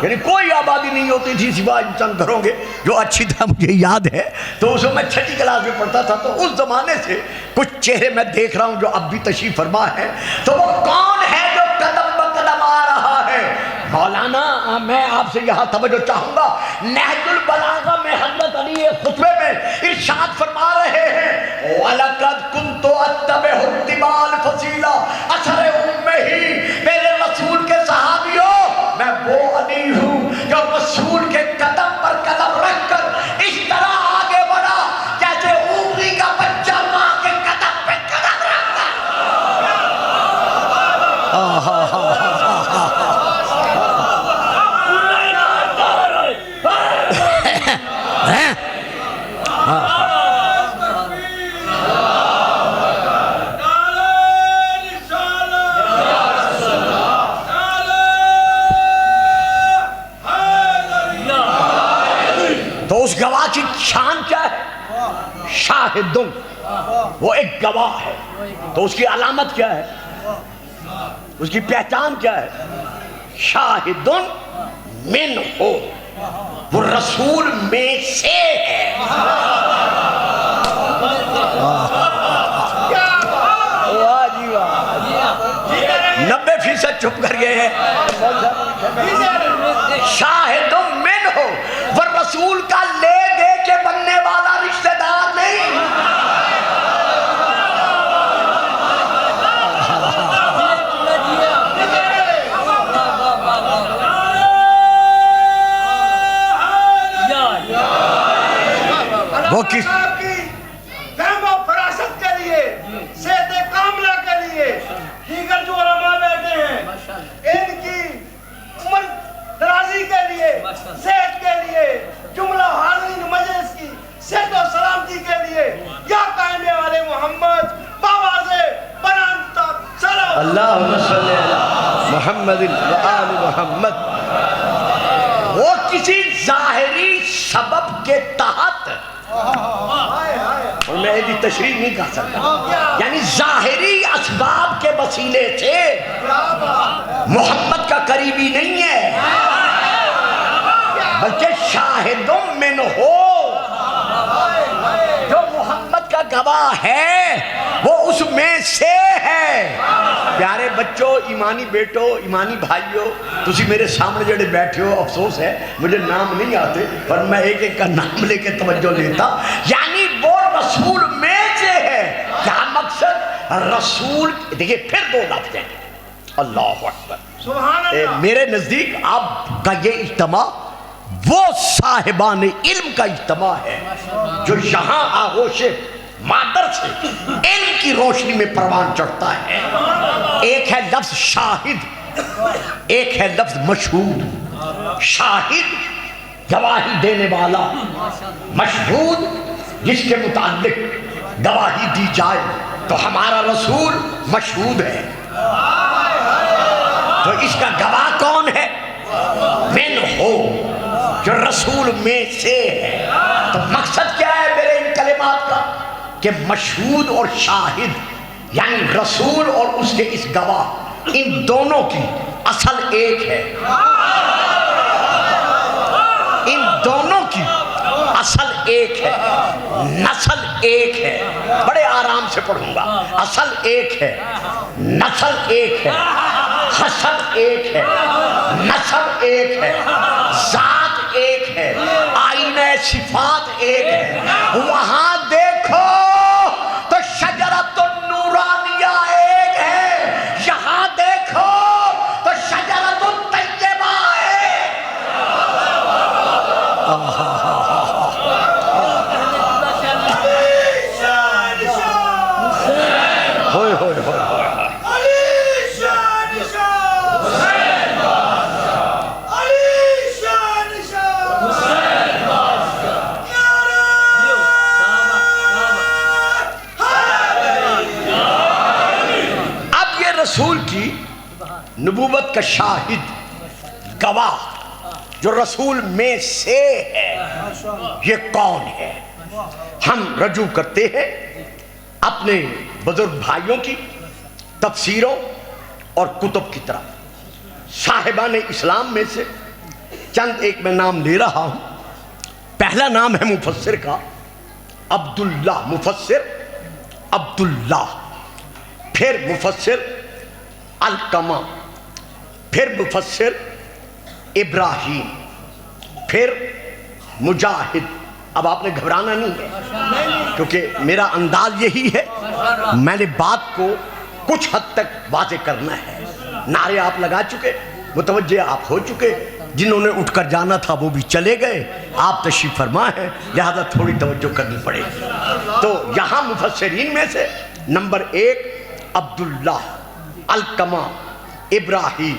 یعنی کوئی آبادی نہیں ہوتی تھی سوائے چند گھروں کے, جو اچھی طرح مجھے یاد ہے. تو اس میں 6ٹھی کلاس میں پڑھتا تھا. تو اس زمانے سے کچھ چہرے میں دیکھ رہا ہوں جو اب بھی تشریف فرما ہے. تو وہ کون ہے جو قدم بقدم آ رہا ہے؟ مولانا میں آپ سے یہاں توجہ چاہوں گا. نہج البلاغہ میں حضرت علی خطبے میں ارشاد فرما رہے ہیں وَلَقَدْ كُنْتُ أَتَّبِعُ اتِّبَاعَ الْفَصِيلَةِ اثر اُمِّهِ. میرے رسول کے صحابیوں, میں وہ علی ہوں جو رسول کے قدم پر قدم رکھ کر اس طرح آگے بڑھا جیسے اوپری کا بچہ ماں کے قدم پہ قدم رکھتا. تو اس گواہ کی شان کیا ہے؟ شاہدن, وہ ایک گواہ ہے. تو اس کی علامت کیا ہے, اس کی پہچان کیا ہے؟ شاہدن من ہو, وہ رسول میں سے ہے. واہ جی واہ, 90% چپ کر گئے ہیں. شاہدن من ہو, وہ رسول کا لے دے کے بننے والا رشتہ دار نہیں. وہ کس فہم و فراست کے لیے, صحت کاملہ کے لیے, دیگر جو علماء بیٹھے ہیں ان کی عمر درازی کے لیے, صحت کے لیے, جملہ حاضرین مجلس کی صحت و سلامتی کے لیے, یا قائم آل محمد باواز بلند سلام. اللہم صلی علی محمد و آل محمد. وہ کسی ظاہری سبب کے تحت, اور میں ایسی تشریح نہیں کر سکتا, یعنی ظاہری اسباب کے وسیلے سے محمد کا قریبی نہیں ہے, بلکہ شاہدوں من ہو, جو محمد کا گواہ ہے وہ اس میں سے ہے. پیارے بچوں, ایمانی بیٹو, ایمانی بھائیو, تسی میرے سامنے جڑے بیٹھے ہو, افسوس ہے مجھے نام نہیں آتے, پر میں ایک ایک کا نام لے کے توجہ لیتا. یعنی وہ رسول میں سے ہے. کیا مقصد؟ رسول. دیکھیں پھر 2 لفظ ہیں, اللہ اکبر. سبحان اللہ. میرے نزدیک آپ کا یہ اجتماع وہ صاحبان علم کا اجتماع ہے جو یہاں آغوش مادر سے علم کی روشنی میں پروان چڑھتا ہے. ایک ہے لفظ شاہد, ایک ہے لفظ مشہود. شاہد گواہی دینے والا, مشہود جس کے متعلق گواہی دی جائے. تو ہمارا رسول مشہود ہے, تو اس کا گواہ کون ہے؟ من ہو, جو رسول میں سے ہے. تو مقصد کیا ہے میرے ان کلمات کا؟ کہ مشہود اور شاہد یعنی رسول اور اس کے اس گواہ, ان دونوں کی اصل ایک ہے. ان دونوں کی اصل ایک ہے, نسل ایک ہے. بڑے آرام سے پڑھوں گا. اصل ایک ہے, نسل ایک ہے, حسب ایک ہے, نسب ایک ہے, ذات ایک ہے, آئینہ صفات ایک ہے. وہاں دیکھو تو شجرۃ النورانیہ ایک ہے, یہاں دیکھو تو شجرۃ الطیبہ ہے. ہوئے ہوئے ہوئے رسول کی نبوت کا شاہد گواہ جو رسول میں سے ہے یہ کون ہے؟ ہم رجوع کرتے ہیں اپنے بزرگ بھائیوں کی تفسیروں اور کتب کی طرف۔ صاحبان اسلام میں سے چند ایک میں نام لے رہا ہوں۔ پہلا نام ہے مفسر کا عبداللہ، مفسر عبداللہ، پھر مفسر علقمہ، پھر مفسر ابراہیم، پھر مجاہد۔ اب آپ نے گھبرانا نہیں ہے کیونکہ میرا انداز یہی ہے، میں نے بات کو کچھ حد تک واضح کرنا ہے۔ نعرے آپ لگا چکے، متوجہ آپ ہو چکے، جنہوں نے اٹھ کر جانا تھا وہ بھی چلے گئے، آپ تشریف فرما ہیں، لہذا تھوڑی توجہ کرنی پڑے گی۔ تو یہاں مفسرین میں سے نمبر 1 عبداللہ، علقمہ، ابراہیم،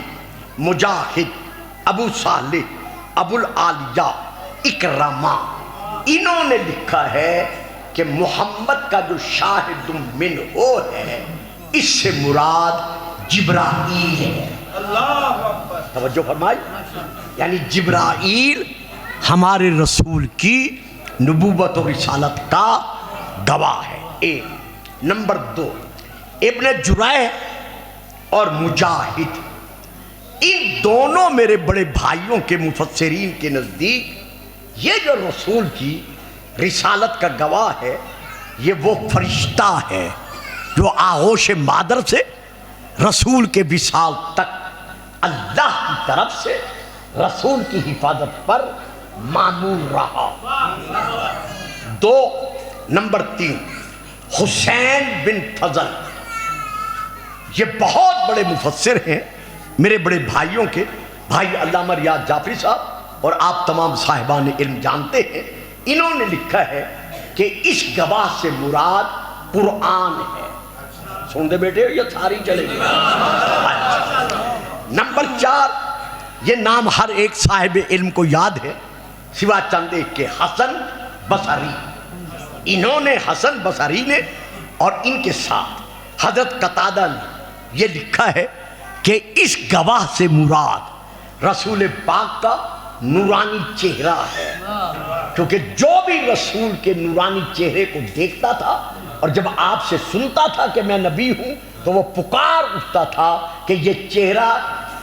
مجاہد، ابو صالح، ابو العالیہ، اکرمہ، انہوں نے لکھا ہے کہ محمد کا جو شاہد منہ ہے اس سے مراد جبرائیل ہے۔ توجہ فرمائی، یعنی جبرائیل ہمارے رسول کی نبوت و رسالت کا گواہ ہے، 1۔ نمبر 2 ابن جریح اور مجاہد، ان دونوں میرے بڑے بھائیوں کے مفسرین کے نزدیک یہ جو رسول کی رسالت کا گواہ ہے یہ وہ فرشتہ ہے جو آغوش مادر سے رسول کے وصال تک اللہ کی طرف سے رسول کی حفاظت پر مامور رہا۔ 2 نمبر 3 حسین بن فضل، یہ بہت بڑے مفسر ہیں میرے بڑے بھائیوں کے، بھائی علامہ ریاض جعفری صاحب اور آپ تمام صاحبان علم جانتے ہیں، انہوں نے لکھا ہے کہ اس گواہ سے مراد قرآن ہے۔ سن دے بیٹے، یہ ساری چلے گی۔ نمبر 4 یہ نام ہر ایک صاحب علم کو یاد ہے سوا چند ایک کے، حسن بصری۔ انہوں نے حسن بصری نے اور ان کے ساتھ حضرت قتادہ نے یہ لکھا ہے کہ اس گواہ سے مراد رسول پاک کا نورانی چہرہ ہے، کیونکہ جو بھی رسول کے نورانی چہرے کو دیکھتا تھا اور جب آپ سے سنتا تھا کہ میں نبی ہوں تو وہ پکار اٹھتا تھا کہ یہ چہرہ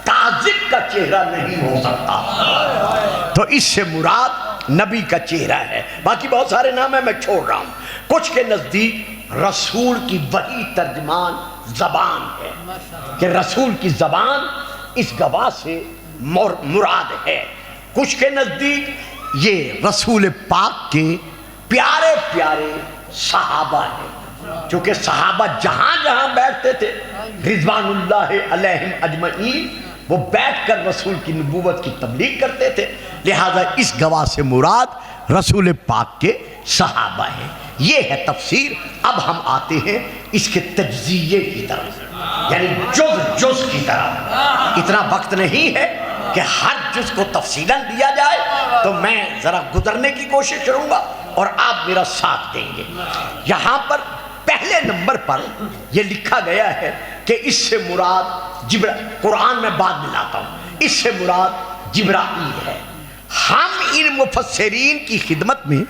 کاذب کا چہرہ نہیں ہو سکتا، تو اس سے مراد نبی کا چہرہ ہے۔ باقی بہت سارے نام ہیں، میں چھوڑ رہا ہوں۔ کچھ کے نزدیک رسول کی وہی ترجمان زبان ہے کہ رسول کی زبان اس گواہ سے مراد ہے۔ کچھ کے نزدیک یہ رسول پاک کے پیارے پیارے صحابہ ہیں، چونکہ صحابہ جہاں جہاں بیٹھتے تھے رضوان اللہ علیہم اجمعین، وہ بیٹھ کر رسول کی نبوت کی تبلیغ کرتے تھے، لہذا اس گواہ سے مراد رسول پاک کے صحابہ ہیں۔ یہ ہے تفسیر۔ اب ہم آتے ہیں اس کے تجزیے کی طرف، یعنی جز کی طرف۔ اتنا وقت نہیں ہے کہ ہر جز کو تفصیلاً دیا جائے، تو میں ذرا گزرنے کی کوشش کروں گا اور آپ میرا ساتھ دیں گے۔ یہاں پر پہلے نمبر پر یہ لکھا گیا ہے کہ اس سے مراد قرآن میں بعد میں لاتا ہوں، اس سے مراد جبرائیل ہے۔ ہم ان مفسرین کی خدمت میں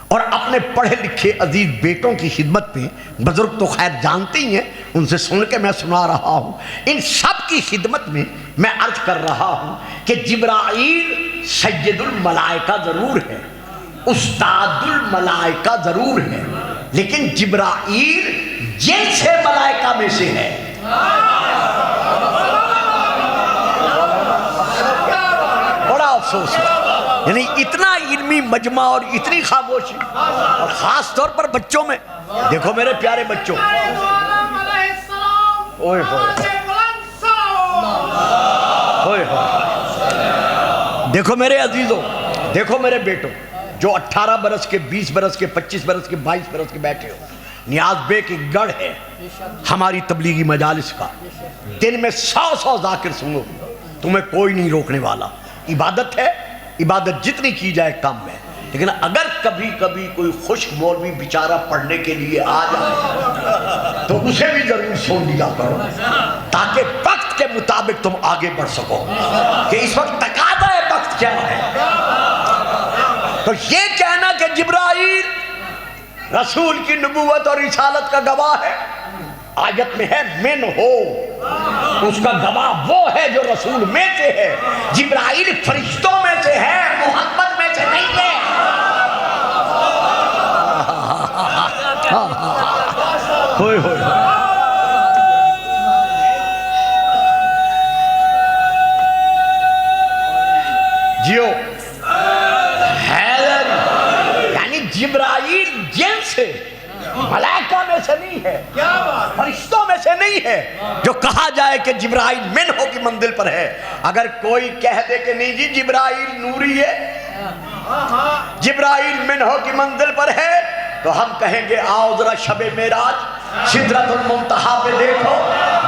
اور اپنے پڑھے لکھے عزیز بیٹوں کی خدمت میں، بزرگ تو خیر جانتے ہی ہیں، ان سے سن کے میں سنا رہا ہوں، ان سب کی خدمت میں میں عرض کر رہا ہوں کہ جبرائیل سید الملائکہ ضرور ہے، استاد الملائکہ ضرور ہے، لیکن جبرائیل جن سے ملائکہ میں سے ہے۔ بڑا افسوس ہے، یعنی اتنا علمی مجمع اور اتنی خاموشی، اور خاص طور پر بچوں میں۔ دیکھو میرے پیارے بچوں، اوئے ہوئے، دیکھو میرے عزیزوں، دیکھو میرے بیٹوں، جو 18 برس کے، 20 برس کے، 25 برس کے، 22 برس کے بیٹھے ہو، نیاز بے کی گڑھ ہے ہماری تبلیغی مجالس کا، دن میں 100 ذاکر سنو، تمہیں کوئی نہیں روکنے والا۔ عبادت ہے، عبادت جتنی کی جائے کم ہے، لیکن اگر کبھی کبھی کوئی خشک مولوی بیچارہ پڑھنے کے لیے آ جائے تو اسے بھی ضرور سن لیا کرو، تاکہ وقت کے مطابق تم آگے بڑھ سکو، کہ اس وقت تقاضا ہے وقت کیا ہے؟ تو یہ کہنا کہ جبرائیل رسول کی نبوت اور رسالت کا گواہ ہے، آیت میں ہے من ہو، اس کا گواہ وہ ہے جو رسول میں سے ہے۔ جبرائیل فرشتوں میں سے ہے، محمد میں سے نہیں ہے۔ ہوئے ہوئے جیو حیدر، یعنی جبرائیل جن سے، ملائکہ میں سے نہیں ہے، فرشتوں میں سے نہیں ہے جو کہا جائے کہ جبرائیل منہو کی منزل پر ہے۔ اگر کوئی کہہ دے کہ نہیں جی جبرائیل نوری ہے، جبرائیل منہو کی منزل پر ہے، تو ہم کہیں گے آؤ ذرا شب معراج سدرۃ المنتہا پہ دیکھو،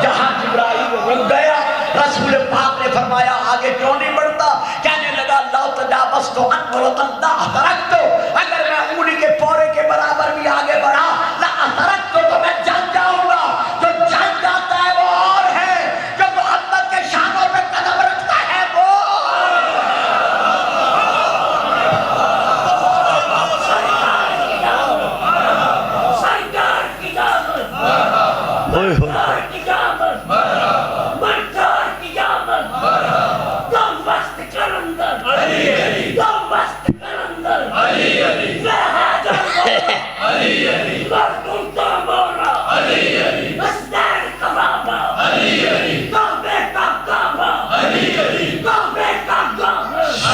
جہاں جبرائیل رک گیا، رسول پاک نے فرمایا آگے کیوں نہیں بڑھتا؟ کہنے لگا لا تجاوزت عن ولۃ لا ادرکت، اگر میں انگلی کے پورے کے برابر بھی آگے بڑھا لا ادرکت تو میں جان جاؤں گا۔ جو جان جاتا ہے وہ اور ہے، جو محمد کے شانوں پہ قدم رکھتا ہے وہ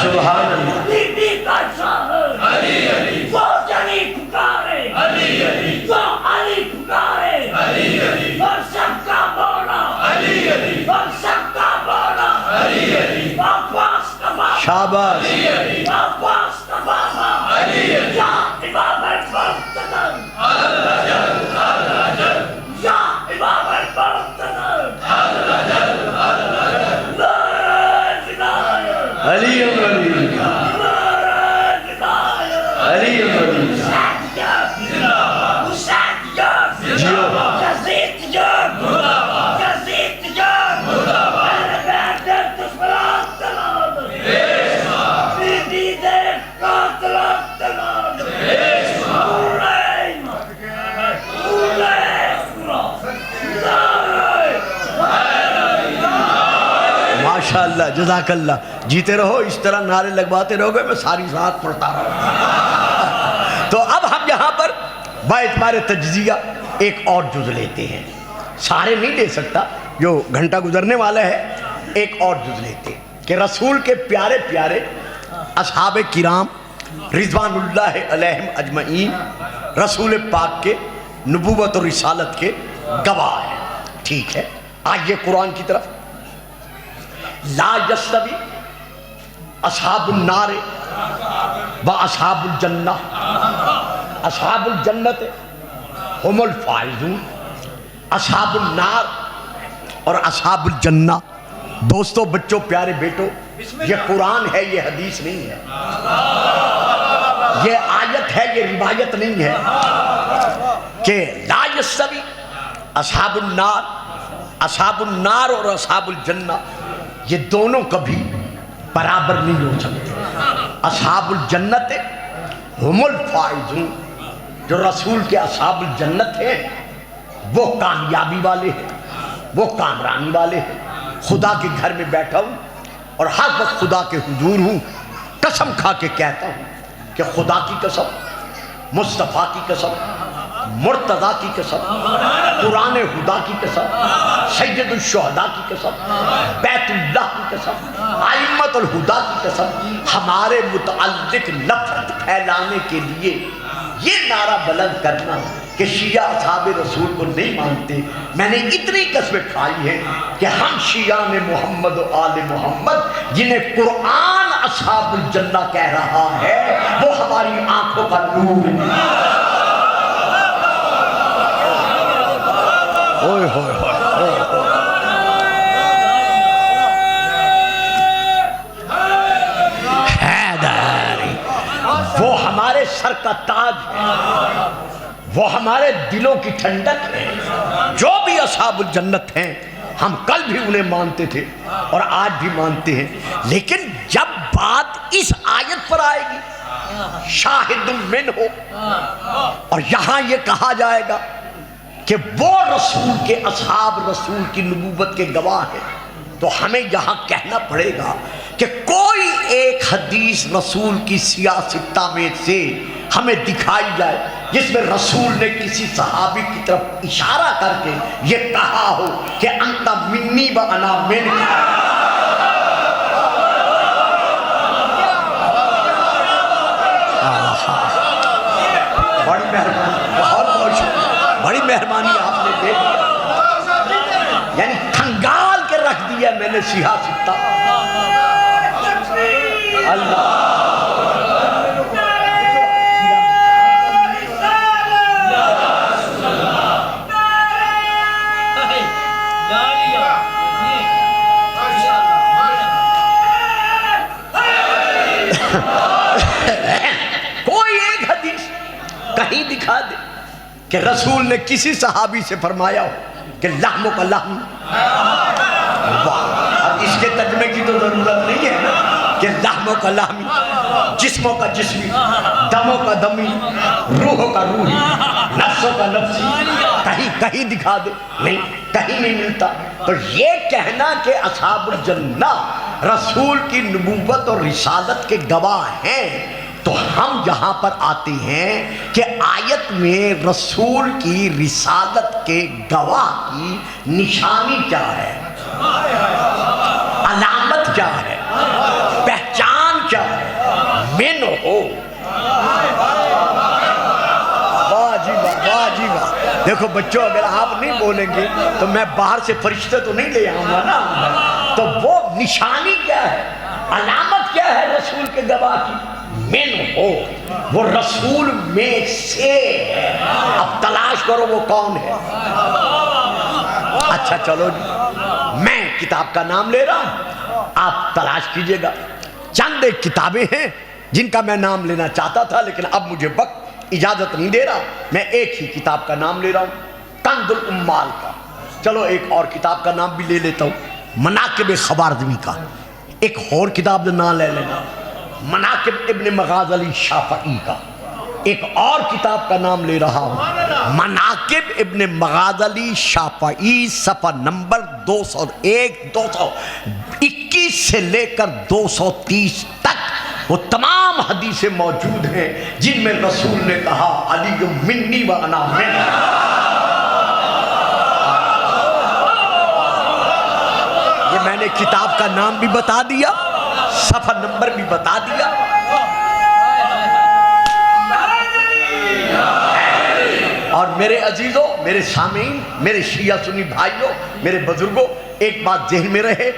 سبحان اللہ۔ شاباش۔ علی علی علی علی ماشاءاللہ، جزاک اللہ، جیتے رہو اس طرح نعرے لگواتے رہو گے، میں ساری رات پڑھتا رہوں۔ تو اب ہم یہاں پر باعتبار تجزیہ ایک اور جز لیتے ہیں، سارے نہیں لے سکتا، جو گھنٹہ گزرنے والا ہے، ایک اور جز لیتے ہیں کہ رسول کے پیارے پیارے اصحاب کرام رضوان اللہ علیہم اجمعین رسول پاک کے نبوت اور رسالت کے گواہ ہیں۔ ٹھیک ہے، آئیے قرآن کی طرف۔ لا یستوی اصحاب النار و اصحاب الجنہ، اصحاب الجنت ہم الفائزون، اصحاب النار اور اصحاب الجنہ۔ دوستو، بچوں، پیارے بیٹو، یہ قرآن ہے، یہ حدیث نہیں ہے، یہ آیت ہے، یہ روایت نہیں ہے کہ لا یستوی اصحاب النار، اصحاب النار اور اصحاب الجنہ یہ دونوں کبھی برابر نہیں ہو سکتے۔ اصحاب الجنت ہم الفائزون، جو رسول کے اصحاب الجنت ہیں وہ کامیابی والے ہیں، وہ کامرانی والے ہیں۔ خدا کے گھر میں بیٹھا ہوں اور ہر وقت خدا کے حضور ہوں، قسم کھا کے کہتا ہوں کہ خدا کی قسم، مصطفیٰ کی قسم، مرتضیٰ کی قسم، قرآن خدا کی قسم، سید الشہداء کی قسم، بیت اللہ کی قسم، ائمۃ الہدیٰ کی قسم، ہمارے متعلق نفرت پھیلانے کے لیے یہ نعرہ بلند کرنا کہ شیعہ اصحاب رسول کو نہیں مانتے، میں نے اتنی قسمیں کھائی ہیں کہ ہم شیعہ محمد و آل محمد جنہیں قرآن اصحاب الجنہ کہہ رہا ہے وہ ہماری آنکھوں کا نور ہے۔ اوئے ہوئے ہوئے حیدری، وہ ہمارے سر کا تاج ہے، وہ ہمارے دلوں کی ٹھنڈک ہے۔ جو بھی اصحاب الجنت ہیں ہم کل بھی انہیں مانتے تھے، اور آج بھی مانتے ہیں، لیکن جب بات اس آیت پر آئے گی شاہد من ہو، اور یہاں یہ کہا جائے گا کہ وہ رسول کے اصحاب رسول کی نبوت کے گواہ ہیں، تو ہمیں یہاں کہنا پڑے گا کہ کوئی ایک حدیث رسول کی سیاستہ میں سے ہمیں دکھائی جائے جس میں رسول نے کسی صحابی کی طرف اشارہ کر کے یہ کہا ہو کہ انت منی و انا منک۔ بڑی مہربانی، بہت بہت شکریہ، بڑی مہربانی آپ نے دے دی، یعنی کھنگال کے رکھ دیا میں نے سیاستہ۔ اللہ کوئی ایک حدیث کہیں دکھا دے کہ رسول نے کسی صحابی سے فرمایا ہو کہ لحم کا لحم، اب اس کے ترجمے کی تو ضرورت نہیں ہے کہ لحموں کا لحمی، جسموں کا جسمی، دموں کا دمی، روحوں کا روحی، نفسوں کا نفسی، کہیں دکھا دے، نہیں، کہیں نہیں ملتا۔ تو یہ کہنا کہ اصحاب الجنہ رسول کی نبوت اور رسالت کے گواہ ہیں، تو ہم یہاں پر آتے ہیں کہ آیت میں رسول کی رسالت کے گواہ کی نشانی کیا ہے، علامت کیا ہے، پہچان کیا ہے، من ہو۔ واہ جی واہ، واہ جی واہ۔ دیکھو بچوں، اگر آپ نہیں بولیں گے تو میں باہر سے فرشتے تو نہیں لے آؤں گا نا، تو وہ نشانی کیا ہے، علامت کیا ہے رسول کے گواہ کی، من ہو، وہ رسول میں سے ہے۔ اب تلاش کرو وہ کون ہے۔ اچھا چلو جی، میں کتاب کا نام لے رہا ہوں، آپ تلاش کیجئے گا۔ چند ایک کتابیں ہیں جن کا میں نام لینا چاہتا تھا، لیکن اب مجھے وقت اجازت نہیں دے رہا، میں ایک ہی کتاب کا نام لے رہا ہوں، کنز الاموال کا۔ چلو ایک اور کتاب کا نام بھی لے لیتا ہوں، مناقب خوارزمی کا۔ ایک اور کتاب کا نام لے لینا، مناقب ابن مغازلی شافعی کا۔ ایک اور کتاب کا نام لے رہا ہوں، مناقب ابن مغازلی شافعی، صفحہ نمبر 201 221 سے لے کر 230 تک وہ تمام حدیثیں موجود ہیں جن میں رسول نے کہا علی منی و انا منک۔ یہ میں نے کتاب کا نام بھی بتا دیا، صفحہ نمبر بھی بتا دیا۔ اور میرے عزیزوں، میرے سامعین، میرے شیعہ سنی بھائیوں، میرے بزرگوں، ایک بات ذہن میں رہے،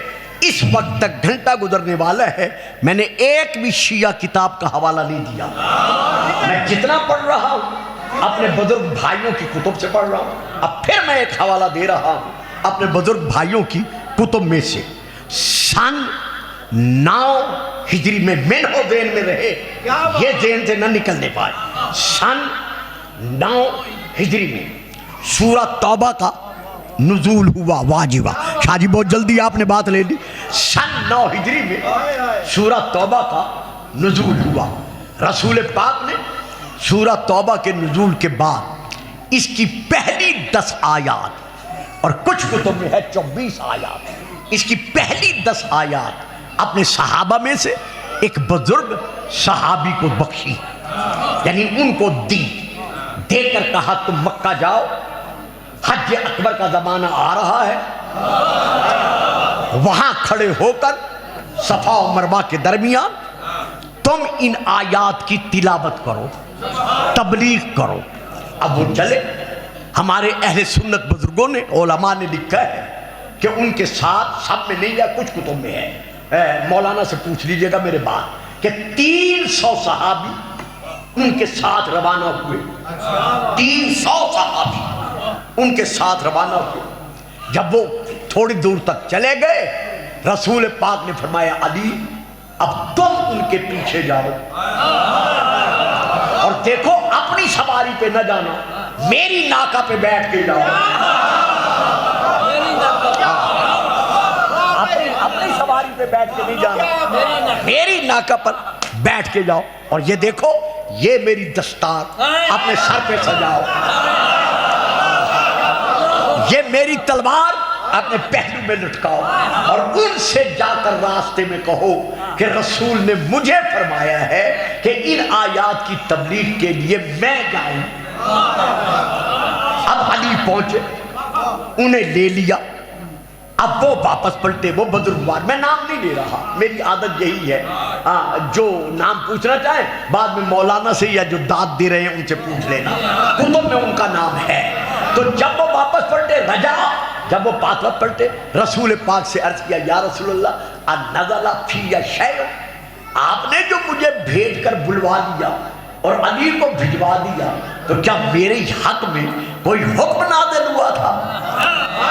اس وقت تک گھنٹہ گزرنے والا ہے، میں نے ایک بھی شیعہ کتاب کا حوالہ نہیں دیا۔ میں جتنا پڑھ رہا ہوں اپنے بزرگ بھائیوں کی کتب سے پڑھ رہا ہوں، اب پھر میں ایک حوالہ دے رہا ہوں اپنے بزرگ بھائیوں کی کتب میں سے۔ سن 9 ہجری میں من ہو ذہن میں رہے، یہ ذہن سے نہ نکلنے پائے۔ سن 9 ہجری میں سورہ توبہ کا نزول ہوا۔ واجبہ شاہ جی بہت جلدی آپ نے بات لے لی۔ سن 9 ہجری میں سورہ توبہ کا نزول ہوا۔ رسول پاک نے سورہ توبہ کے نزول کے بعد اس کی پہلی 10 آیات، اور کچھ کتب میں ہے 24 آیات، اس کی پہلی 10 آیات اپنے صحابہ میں سے ایک بزرگ صحابی کو بخشی، یعنی ان کو دی، دے کر کہا تم مکہ جاؤ، حج اکبر کا زمانہ آ رہا ہے، وہاں کھڑے ہو کر صفا و مروہ کے درمیان تم ان آیات کی تلاوت کرو، تبلیغ کرو۔ اب وہ چلے، ہمارے اہل سنت بزرگوں نے، علماء نے لکھا ہے کہ ان کے ساتھ، سب میں نہیں ہے کچھ کتب میں ہے، مولانا سے پوچھ لیجئے گا میرے بات، کہ 300 صحابی ان کے ساتھ روانہ ہوئے، 300 صحابی ان کے ساتھ روانہ ہوئے۔ جب وہ تھوڑی دور تک چلے گئے، رسول پاک نے فرمایا علی اب تم ان کے پیچھے جاؤ، اور دیکھو اپنی سواری پہ نہ جانا، میری ناکہ پہ بیٹھ کے جاؤ، سواری پہ بیٹھ کے نہیں جانا، میری ناکہ پر بیٹھ کے جاؤ، اور یہ دیکھو یہ میری دستار اپنے سر پہ سجاؤ، یہ میری تلوار اپنے پہلو میں لٹکاؤ، اور ان سے جا کر راستے میں کہو کہ رسول نے مجھے فرمایا ہے کہ ان آیات کی تبلیغ کے لیے میں جاؤں۔ اب علی پہنچے، انہیں لے لیا، اب وہ واپس پلٹے، وہ بدرگوار، میں نام نہیں لے رہا، میری عادت یہی ہے، جو نام پوچھنا چاہیں بعد میں مولانا سے یا جو داد دے رہے ہیں ان سے پوچھ لینا، کتب میں ان کا نام ہے۔ تو جب وہ واپس پلٹے، رجا جب وہ واپس پلٹے، رسول پاک سے عرض کیا یا رسول اللہ النزل فی شیء، آپ نے جو مجھے بھیج کر بلوا دیا اور علی کو بھجوا دیا، تو کیا میرے حق میں کوئی حکم نازل ہوا تھا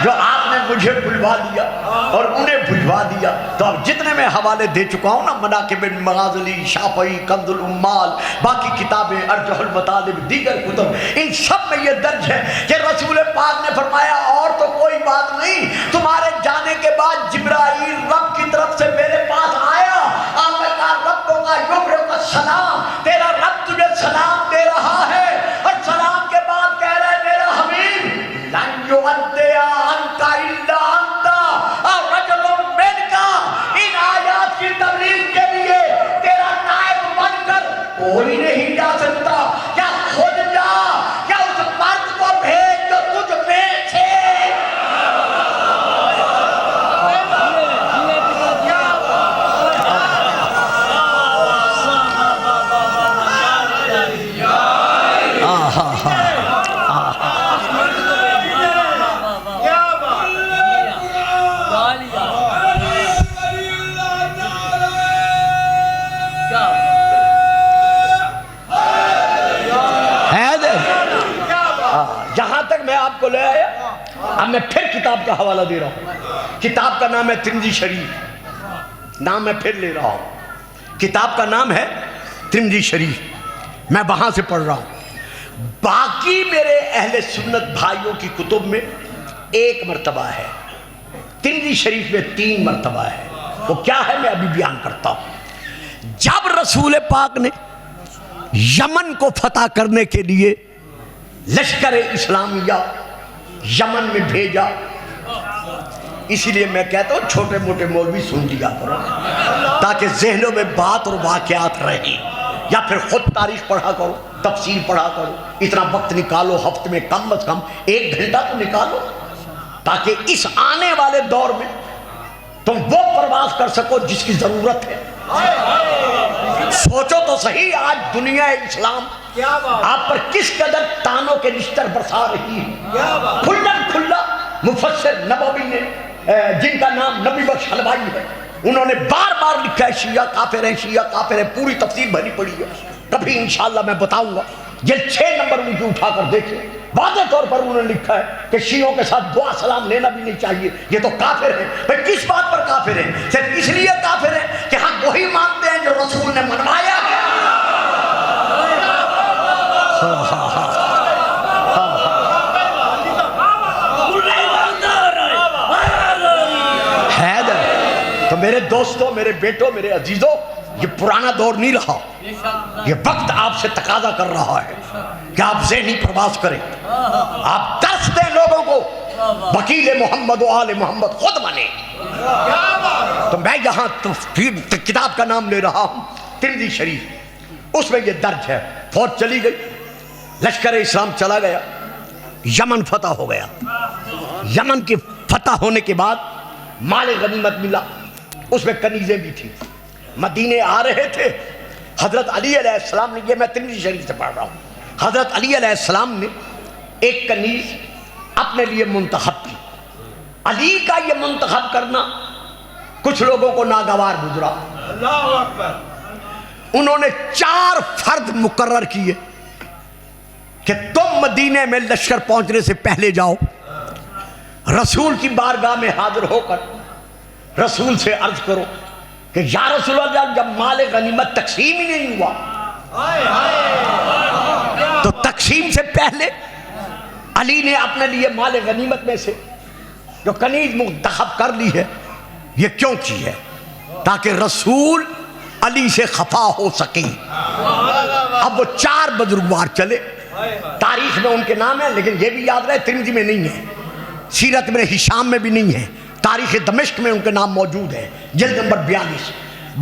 جو آپ نے مجھے بلوا دیا اور انہیں بھجوا دیا؟ تو اب جتنے میں حوالے دے چکا ہوں نا، مناقب مغازلی، شافعی، کنز الامال، باقی کتابیں، ارجح المطالب، دیگر کتب، ان سب میں یہ درج ہے کہ رسول پاک نے فرمایا اور تو کوئی بات نہیں، تمہارے جانے کے بعد جبرائیل رب کی طرف سے میرے پاس آیا، آپ نے کہا ربوں کا یبرک السلام، تیرا رب تجھے سلام دے رہا ہے، اور سلام کے بعد کہہ رہا ہے میرا حبیب لن یؤدیا عنک الا انت اور رجل منک، ان آیات کی تبلیغ کے لیے تیرا نائب بن کر کوئی نہیں جا سکتا، کیا خود جا یا اس مرد کو بھیج جو تجھ میں سے۔ جہاں تک میں آپ کو لے آیا، اب میں پھر کتاب کا حوالہ دے رہا ہوں، کتاب کا نام ہے ترمذی شریف، نام میں پھر لے رہا ہوں، کتاب کا نام ہے ترمذی شریف، میں وہاں سے پڑھ رہا ہوں۔ باقی میرے اہل سنت بھائیوں کی کتب میں ایک مرتبہ ہے، ترمذی شریف میں 3 مرتبہ ہے، وہ کیا ہے میں ابھی بیان کرتا ہوں۔ جب رسول پاک نے یمن کو فتح کرنے کے لیے لشکر اسلامیہ یمن میں بھیجا، اسی لیے میں کہتا ہوں چھوٹے موٹے مولوی سن لیا کرو تاکہ ذہنوں میں بات اور واقعات رہیں، یا پھر خود تاریخ پڑھا کرو، تفسیر پڑھا کرو، اتنا وقت نکالو ہفتے میں کم از کم 1 گھنٹہ تو نکالو، تاکہ اس آنے والے دور میں تم وہ پرواز کر سکو جس کی ضرورت ہے۔ سوچو تو صحیح، آج دنیا اسلام آپ پر کس قدر تانوں کے نشتر برسا رہی ہے۔ کھلا کھلا مفسر نبوی نے، جن کا نام نبی بخش حلوائی ہے، انہوں نے بار بار لکھا ہے شیعہ کافر ہیں، شیعہ کافر ہیں، پوری تفسیر بھری پڑی ہے، کبھی انشاءاللہ میں بتاؤں گا، یہ 6 نمبر ان کی اٹھا کر دیکھیں، واضح طور پر انہوں نے لکھا ہے کہ شیعوں کے ساتھ دعا سلام لینا بھی نہیں چاہیے، یہ تو کافر ہیں۔ بھئی کس بات پر کافر ہیں؟ صرف اس لیے کافر ہیں کہ ہم وہی مانتے ہیں جو رسول نے منوایا ہے۔ تو میرے دوستوں، میرے بیٹوں، میرے عزیزوں، یہ پرانا دور نہیں رہا، یہ وقت آپ سے تقاضا کر رہا ہے کہ آپ ذہنی پرواز کریں، آپ درس دیں لوگوں کو، وکیل محمد و آل محمد خود بنیں۔ تو میں یہاں کتاب کا نام لے رہا ہوں ترمذی شریف، اس میں یہ درج ہے، فوج چلی گئی، لشکر اسلام چلا گیا، یمن فتح ہو گیا، یمن کی فتح ہونے کے بعد مال غنیمت ملا، اس میں کنیزیں بھی تھیں، مدینے آ رہے تھے، حضرت علی علیہ السلام نے، یہ میں ترمذی شریف سے پڑھ رہا ہوں، حضرت علی علیہ السلام نے ایک کنیز اپنے لیے منتخب کی۔ علی کا یہ منتخب کرنا کچھ لوگوں کو ناگوار گزرا، اللہ اکبر، انہوں نے 4 فرد مقرر کیے کہ تم مدینے میں لشکر پہنچنے سے پہلے جاؤ، رسول کی بارگاہ میں حاضر ہو کر رسول سے عرض کرو کہ یا رسول اللہ، جب مال غنیمت تقسیم ہی نہیں ہوا تو تقسیم سے پہلے علی نے اپنے لیے مال غنیمت میں سے جو کنیز منتخب کر لی ہے، یہ کیوں کی ہے؟ تاکہ رسول علی سے خفا ہو سکیں۔ اب وہ 4 بزرگوار چلے، تاریخ میں ان کے نام ہیں، لیکن یہ بھی یاد رہے ترمذی میں نہیں ہے، سیرت ابن ہشام میں بھی نہیں ہے، تاریخ دمشق میں ان کے نام موجود ہے، جلد نمبر 42۔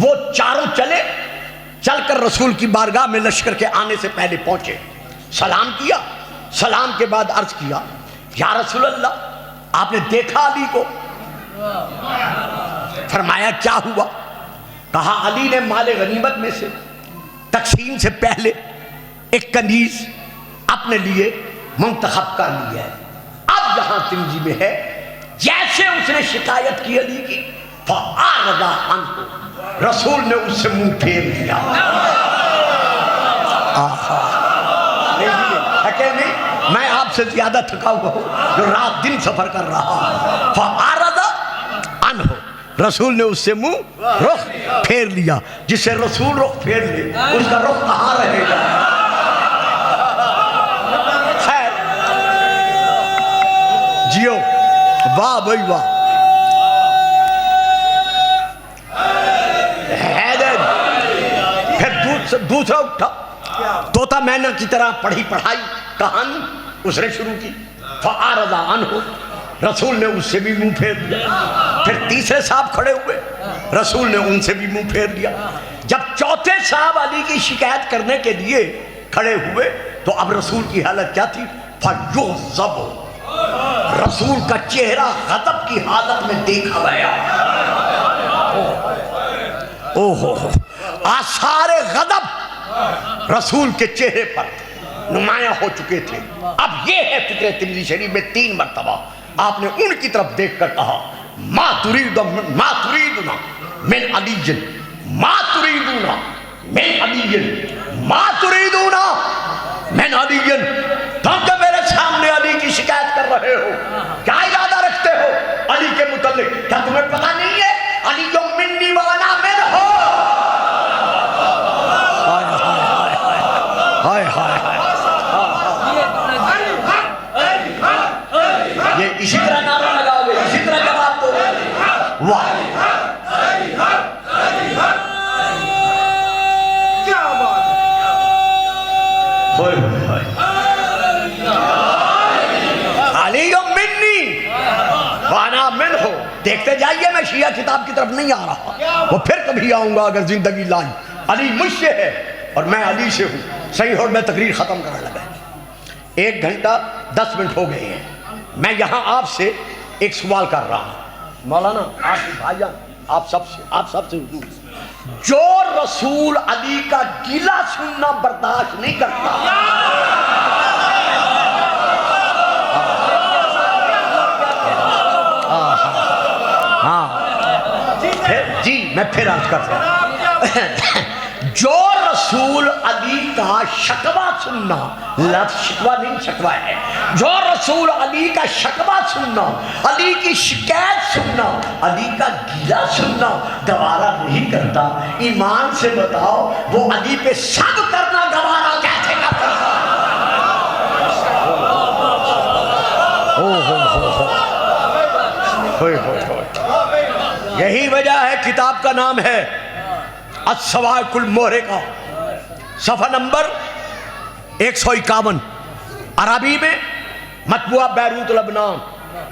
وہ چاروں چلے، چل کر رسول کی بارگاہ میں لشکر کے آنے سے پہلے پہنچے، سلام کیا، سلام کے بعد عرض کیا یا رسول اللہ آپ نے دیکھا علی کو؟ فرمایا کیا ہوا؟ کہا علی نے مال غنیمت میں سے تقسیم سے پہلے ایک کنیز اپنے لیے منتخب کر لیا ہے۔ اب یہاں ترمذی میں ہے جیسے اس نے شکایت کی علی کی فَأَعْرَضَ عَنْهُ، رسول نے اس سے منہ پھیر لیا۔ تھکے نہیں، میں آپ سے زیادہ تھکا ہوا ہوں جو رات دن سفر کر رہا ہوں۔ فَأَعْرَضَ عَنْهُ، رسول نے اس سے منہ رخ پھیر لیا۔ جس سے رسول رخ پھیر لے اس کا رخ کہاں رہے گا؟ خیر جیو، واہ بھائی واہ۔ پھر دوسرا اٹھا، طوطا مینا کی طرح پڑھی پڑھائی کہانی اس نے شروع کی۔ فَأَعْرَضَ عَنْهُ، رسول نے اس سے بھی منہ پھیر لیا۔ پھر تیسرے صاحب کھڑے ہوئے، رسول نے ان سے بھی منہ پھیر لیا۔ جب چوتھے صاحب علی کی شکایت کرنے کے لیے کھڑے ہوئے تو اب رسول کی حالت کیا تھی؟ فَيُغْضَبُ، رسول کا چہرہ غضب کی حالت میں دیکھا گیا۔ اوہو، آثار غضب رسول کے چہرے پر نمایاں ہو چکے تھے۔ اب یہ ہے فکر ترمذی شریف میں 3 مرتبہ آپ نے ان کی طرف دیکھ کر کہا ما تریدنا من علی، ما تریدنا من علی، ما تریدنا من علی، تم کہ میرے سامنے علی کی شکایت کر رہے ہو، کیا ارادہ رکھتے ہو علی کے متعلق؟ کیا تمہیں پتہ نہیں ہے علی جو منی وانا من ہو؟ ہائے ہائے ہائے، یہ اسی طرح نعرہ لگاؤ گے، اسی طرح جواب دو گے۔ واہ کیا بات ہے، علی منی وانا من ہو۔ دیکھتے جائیے، میں شیعہ کتاب کی طرف نہیں آ رہا، وہ پھر کبھی آؤں گا اگر زندگی لائی۔ علی مجھ سے ہے اور میں علی سے ہوں۔ صحیح، اور میں تقریر ختم کرنے لگا، 1 گھنٹہ 10 منٹ ہو گئے ہیں۔ میں یہاں آپ سے ایک سوال کر رہا ہوں، مولانا آپ کے بھائی جان، آپ سب سے حضور، جو رسول علی کا گیلا سننا برداشت نہیں کرتا، جی میں پھر عرض کرتا ہوں، جو رسول علی کا شکوہ سننا، لفظ شکوہ نہیں شکوہ ہے، جو رسول علی کا شکوہ سننا، علی کی شکایت سننا، علی کا گیلا سننا گوارا نہیں کرتا، ایمان سے بتاؤ وہ علی پہ صبر کرنا گوارا کیسے کرتا؟ یہی وجہ ہے کتاب کا نام ہے الصواعق المحرقہ، صفحہ نمبر 151، عربی میں مطبوعہ بیروت لبنان،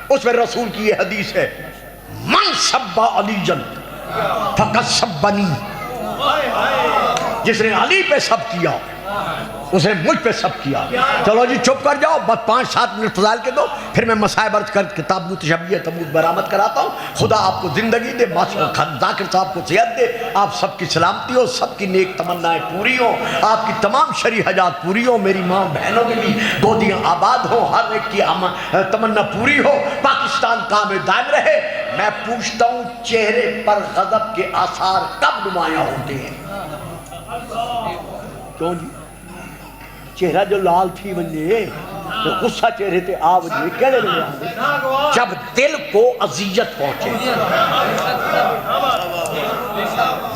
اس میں رسول کی یہ حدیث ہے من سب علی فقد سبنی، جس نے علی پہ سب کیا اس نے مجھ پہ سب کیا۔ چلو جی چپ کر جاؤ، بس 5-7 منٹ فضائل کے دو، پھر میں مسائب عرض کر کتاب متشبیہ تمود برآمد کراتا ہوں۔ خدا آپ کو زندگی دے، ذاکر صاحب کو صحت دے، آپ سب کی سلامتی ہو، سب کی نیک تمنائیں پوری ہوں، آپ کی تمام شرعی حاجات پوری ہوں، میری ماں بہنوں کی بھی گودیاں آباد ہوں، ہر ایک کی تمنا پوری ہو، پاکستان کام دائم رہے۔ میں پوچھتا ہوں چہرے پر غضب کے آثار کب نمایاں ہوتے ہیں؟ کیوں جی؟ چہرہ جو لال تھی ونجے تو غصہ چہرے تے آ ونجے کہنے لگے آنے جب دل کو اذیت پہنچے۔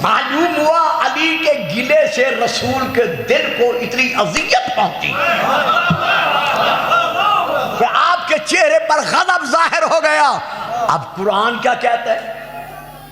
معلوم ہوا علی کے گلے سے رسول کے دل کو اتنی اذیت پہنچی کہ آپ کے چہرے پر غضب ظاہر ہو گیا۔ اب قرآن کیا کہتا ہے؟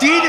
3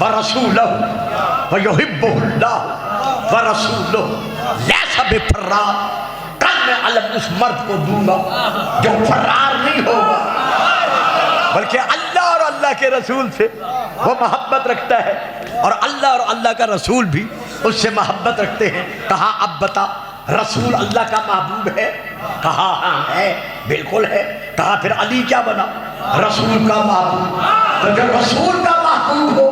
ورسولہ ویحبہ اللہ ورسولہ لیس بفرار. کل میں علم اس مرد کو دوں گا جو فرار نہیں ہوگا بلکہ اللہ اور اللہ کے رسول سے وہ محبت رکھتا ہے اور اللہ کا رسول بھی اس سے محبت رکھتے ہیں. کہا اب بتا رسول اللہ کا محبوب ہے؟ کہا ہاں ہے، بالکل ہے. کہا پھر علی کیا بنا؟ رسول کا محبوب. تو جو رسول کا محبوب ہو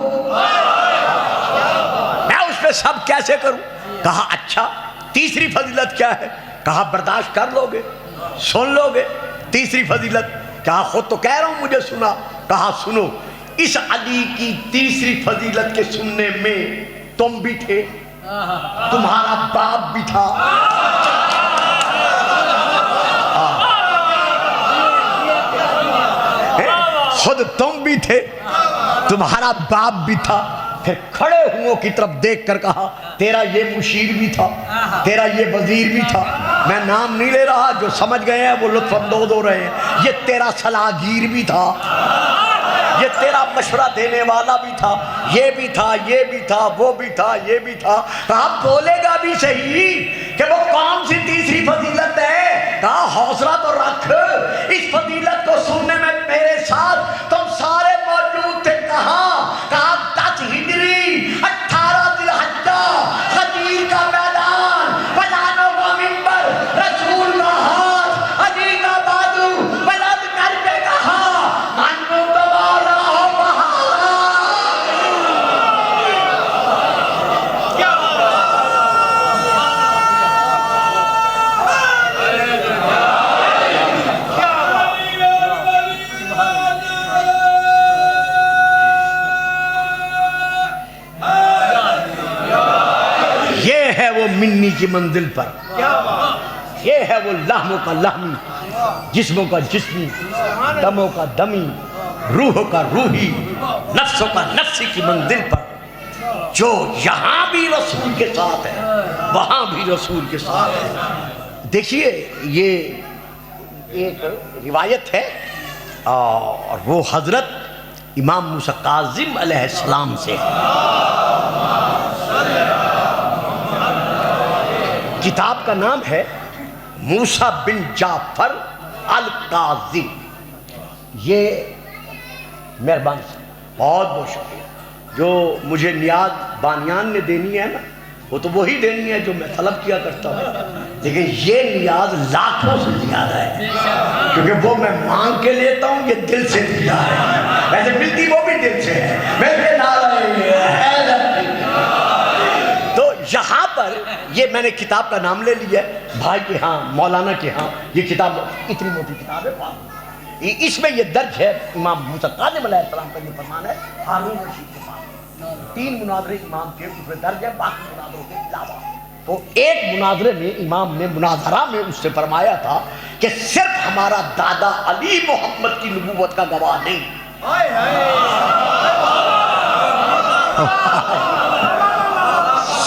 میں اس پہ سب کیسے کروں؟ کہا اچھا تیسری فضیلت کیا ہے؟ کہا برداشت کر لو گے، سن لو گے. تیسری فضیلت کہا خود تو کہہ رہا ہوں مجھے سنا. کہا سنو، اس علی کی تیسری فضیلت کے سننے میں تم بھی تھے، تمہارا باپ بھی تھا، خود تم بھی تھے، تمہارا باپ بھی تھا. پھر کھڑے ہوں کی طرف دیکھ کر کہا تیرا یہ مشیر بھی تھا، تیرا یہ وزیر بھی تھا. میں نام نہیں لے رہا، جو سمجھ گئے ہیں وہ لطف اندوز ہو رہے ہیں. یہ تیرا صلاحگیر بھی تھا، یہ تیرا مشورہ دینے والا بھی تھا، یہ بھی تھا، یہ بھی تھا، وہ بھی تھا، یہ بھی تھا. کہا بولے گا بھی صحیح کہ وہ کون سی تیسری فضیلت ہے؟ کہا حوصلہ تو رکھ، اس فضیلت کو سننے میں میرے ساتھ تم سارے موجود تھے. کہاں؟ کہا 10 ہجری 18 ذی الحجہ غدیر کا میدان، بلانوں کا منبر، رسول کا ہاتھ، علی کا بازو بلند کر کے کہا مانو تمہارا ہو بہارا. یہ ہے وہ منی کی منزل پر، یہ ہے وہ لحموں کا لحمی، جسموں کا جسمی، دموں کا دمی، روحوں کا روحی، نفسوں کا نفسی کی منزل پر جو یہاں بھی رسول کے ساتھ ہے وہاں بھی رسول کے ساتھ ہے. دیکھیے یہ ایک روایت ہے اور وہ حضرت امام موسیٰ کاظم علیہ السلام سے ہے. کتاب کا نام ہے موسیٰ بن جعفر الکاظم. یہ مہربانی سے بہت بہت شکریہ. جو مجھے نیاز بانیان نے دینی ہے نا وہ تو وہی دینی ہے جو میں طلب کیا کرتا ہوں، لیکن یہ نیاز لاکھوں سے زیادہ ہے کیونکہ وہ میں مانگ کے لیتا ہوں، یہ دل سے دیا ہے. ویسے ملتی وہ بھی دل سے ہے. تو یہاں پر یہ میں نے کتاب کا نام لے لیا ہے بھائی کے ہاں، مولانا کے ہاں. یہ کتاب اتنی موٹی کتاب ہے، اس میں یہ درج ہے امام موسیٰ کاظم علیہ السلام کا یہ فرمان ہے ہارون رشید کے پاس. 3 مناظرے امام کے اس میں درج ہے، باقی مناظروں کے علاوہ. تو ایک مناظرے میں امام نے مناظرہ میں اس سے فرمایا تھا کہ صرف ہمارا دادا علی محمد کی نبوت کا گواہ نہیں،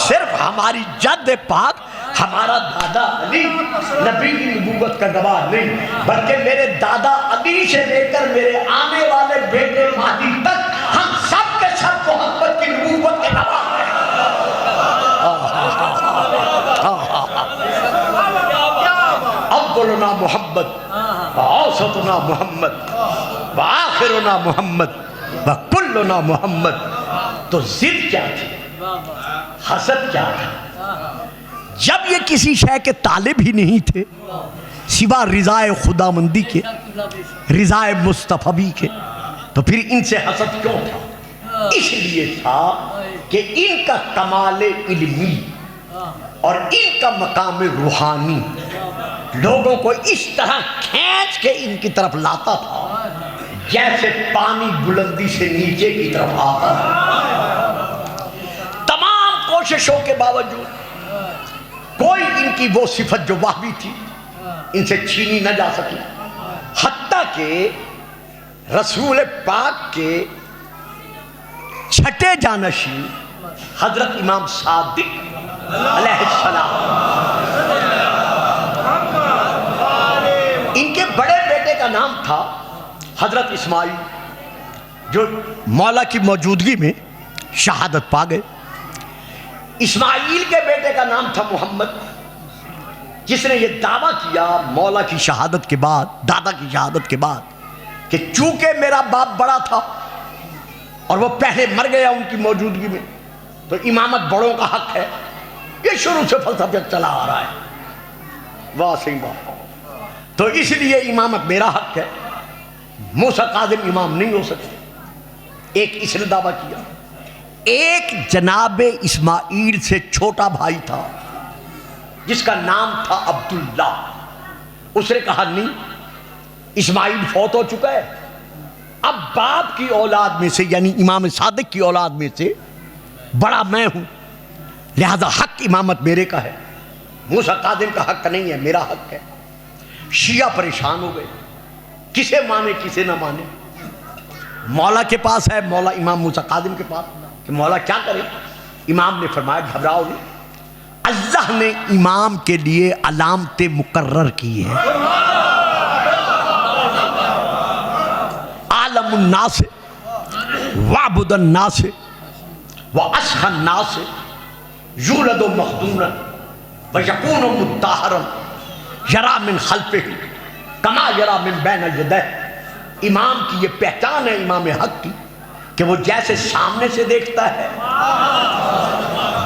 صرف ہماری جد پاک ہمارا دادا علی نبی کی نبوت کا گواہ نہیں، بلکہ میرے دادا علی سے لے کر میرے آنے والے بیٹے مہدی تک ہم سب کے سب محمد کی نبوت کے گواہ ہیں. اولنا محمد واوسطنا محمد وآخرنا محمد وکلنا محمد. تو ضد کیا تھی، حسد کیا تھا؟ جب یہ کسی شے کے طالب ہی نہیں تھے سوا رضائے خدا مندی کے، رضائے مصطفی کے، تو پھر ان سے حسد کیوں تھا؟ اس لیے تھا کہ ان کا کمال علمی اور ان کا مقام روحانی لوگوں کو اس طرح کھینچ کے ان کی طرف لاتا تھا جیسے پانی بلندی سے نیچے کی طرف آتا ہے. تمام کوششوں کے باوجود کوئی ان کی وہ صفت جو وہبی تھی ان سے چھینی نہ جا سکی، حتیٰ کہ رسول پاک کے چھٹے جانشین حضرت امام صادق علیہ السلام، ان کے بڑے بیٹے کا نام تھا حضرت اسماعیل، جو مولا کی موجودگی میں شہادت پا گئے۔ اسماعیل کے بیٹے کا نام تھا محمد، جس نے یہ دعویٰ کیا مولا کی شہادت کے بعد، دادا کی شہادت کے بعد، کہ چونکہ میرا باپ بڑا تھا اور وہ پہلے مر گیا ان کی موجودگی میں، تو امامت بڑوں کا حق ہے۔ یہ شروع سے فلسفہ چلا آ رہا ہے، واہ صحیح بات، تو اس لیے امامت میرا حق ہے، موسیٰ کاظم امام نہیں ہو سکتے۔ ایک اس نے دعویٰ کیا۔ ایک جناب اسماعیل سے چھوٹا بھائی تھا جس کا نام تھا عبداللہ، اس نے کہا نہیں، اسماعیل فوت ہو چکا ہے، اب باپ کی اولاد میں سے یعنی امام صادق کی اولاد میں سے بڑا میں ہوں، لہذا حق امامت میرے کا ہے، موسیٰ کاظم کا حق نہیں ہے، میرا حق ہے۔ شیعہ پریشان ہو گئے، کسے مانے کسے نہ مانے۔ مولا کے پاس ہے، مولا امام موسیٰ کاظم کے پاس، کہ مولا کیا کرے؟ امام نے فرمایا گھبراؤ نہیں، اللہ نے امام کے لیے علامتیں مقرر کی ہیں۔ عالم الناس وعبد الناس واسخ الناس یولد مخدونا ویکون مطہرا یرا من خلفہ کما یرا من بین یدیہ۔ امام کی یہ پہچان ہے امام حق کی کہ وہ جیسے سامنے سے دیکھتا ہے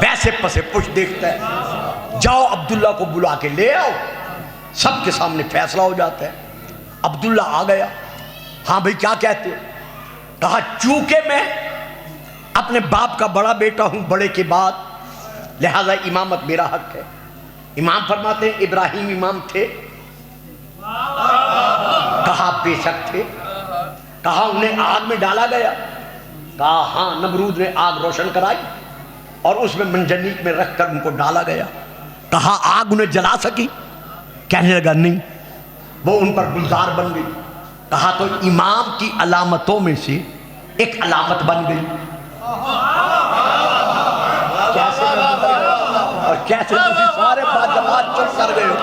ویسے پس پش دیکھتا ہے۔ جاؤ عبداللہ کو بلا کے لے آؤ، سب کے سامنے فیصلہ ہو جاتا ہے۔ عبداللہ آ گیا، ہاں بھئی کیا کہتے ہو؟ کہا چونکہ میں اپنے باپ کا بڑا بیٹا ہوں بڑے کے بعد، لہذا امامت میرا حق ہے۔ امام فرماتے ہیں ابراہیم امام تھے؟ کہا بے شک تھے۔ کہا انہیں آگ میں ڈالا گیا؟ کہا ہاں، نمرود نے آگ روشن کرائی اور اس میں منجنیق میں رکھ کر ان کو ڈالا گیا۔ کہا آگ انہیں جلا سکی؟ کہنے لگا نہیں، وہ ان پر گلزار بن گئی۔ کہا تو امام کی علامتوں میں سے ایک علامت بن گئی۔ اور کیسے تسی سارے باجماعت چپ کر گئے ہو؟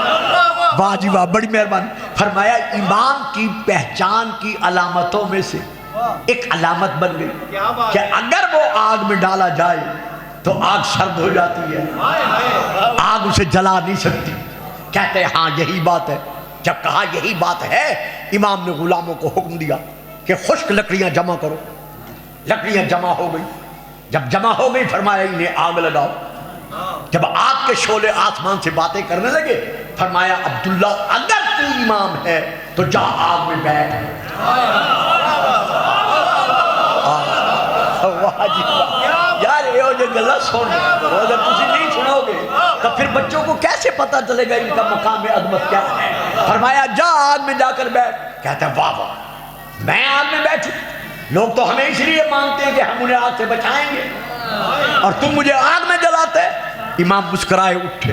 واہ جی واہ، بڑی مہربانی۔ فرمایا امام کی پہچان کی علامتوں میں سے ایک علامت بن گئی کہ اگر وہ آگ میں ڈالا جائے تو آگ سرد ہو جاتی ہے، آگ اسے جلا نہیں سکتی۔ کہتے ہیں ہاں یہی بات ہے۔ جب کہا یہی بات ہے، امام نے غلاموں کو حکم دیا کہ خشک لکڑیاں جمع کرو۔ لکڑیاں جمع ہو گئی، جب جمع ہو گئی فرمایا انہیں آگ لگاؤ۔ جب آگ کے شعلے آسمان سے باتیں کرنے لگے فرمایا عبداللہ اگر تو امام ہے تو جا آگ میں بیٹھ۔ واہ جی واہ، یار یہ جو گلہ سن اگر تسی نہیں سنو گے تو پھر بچوں کو کیسے پتہ چلے گا ان کا مقام عظمت کیا ہے؟ فرمایا جا آگ میں جا کر بیٹھ۔ کہتا ہے واہ واہ، میں آگ میں بیٹھوں؟ لوگ تو ہمیں اس لیے مانتے ہیں کہ ہم انہیں آگ سے بچائیں گے اور تم مجھے آگ میں جلاتے۔ امام مسکرائے اٹھے،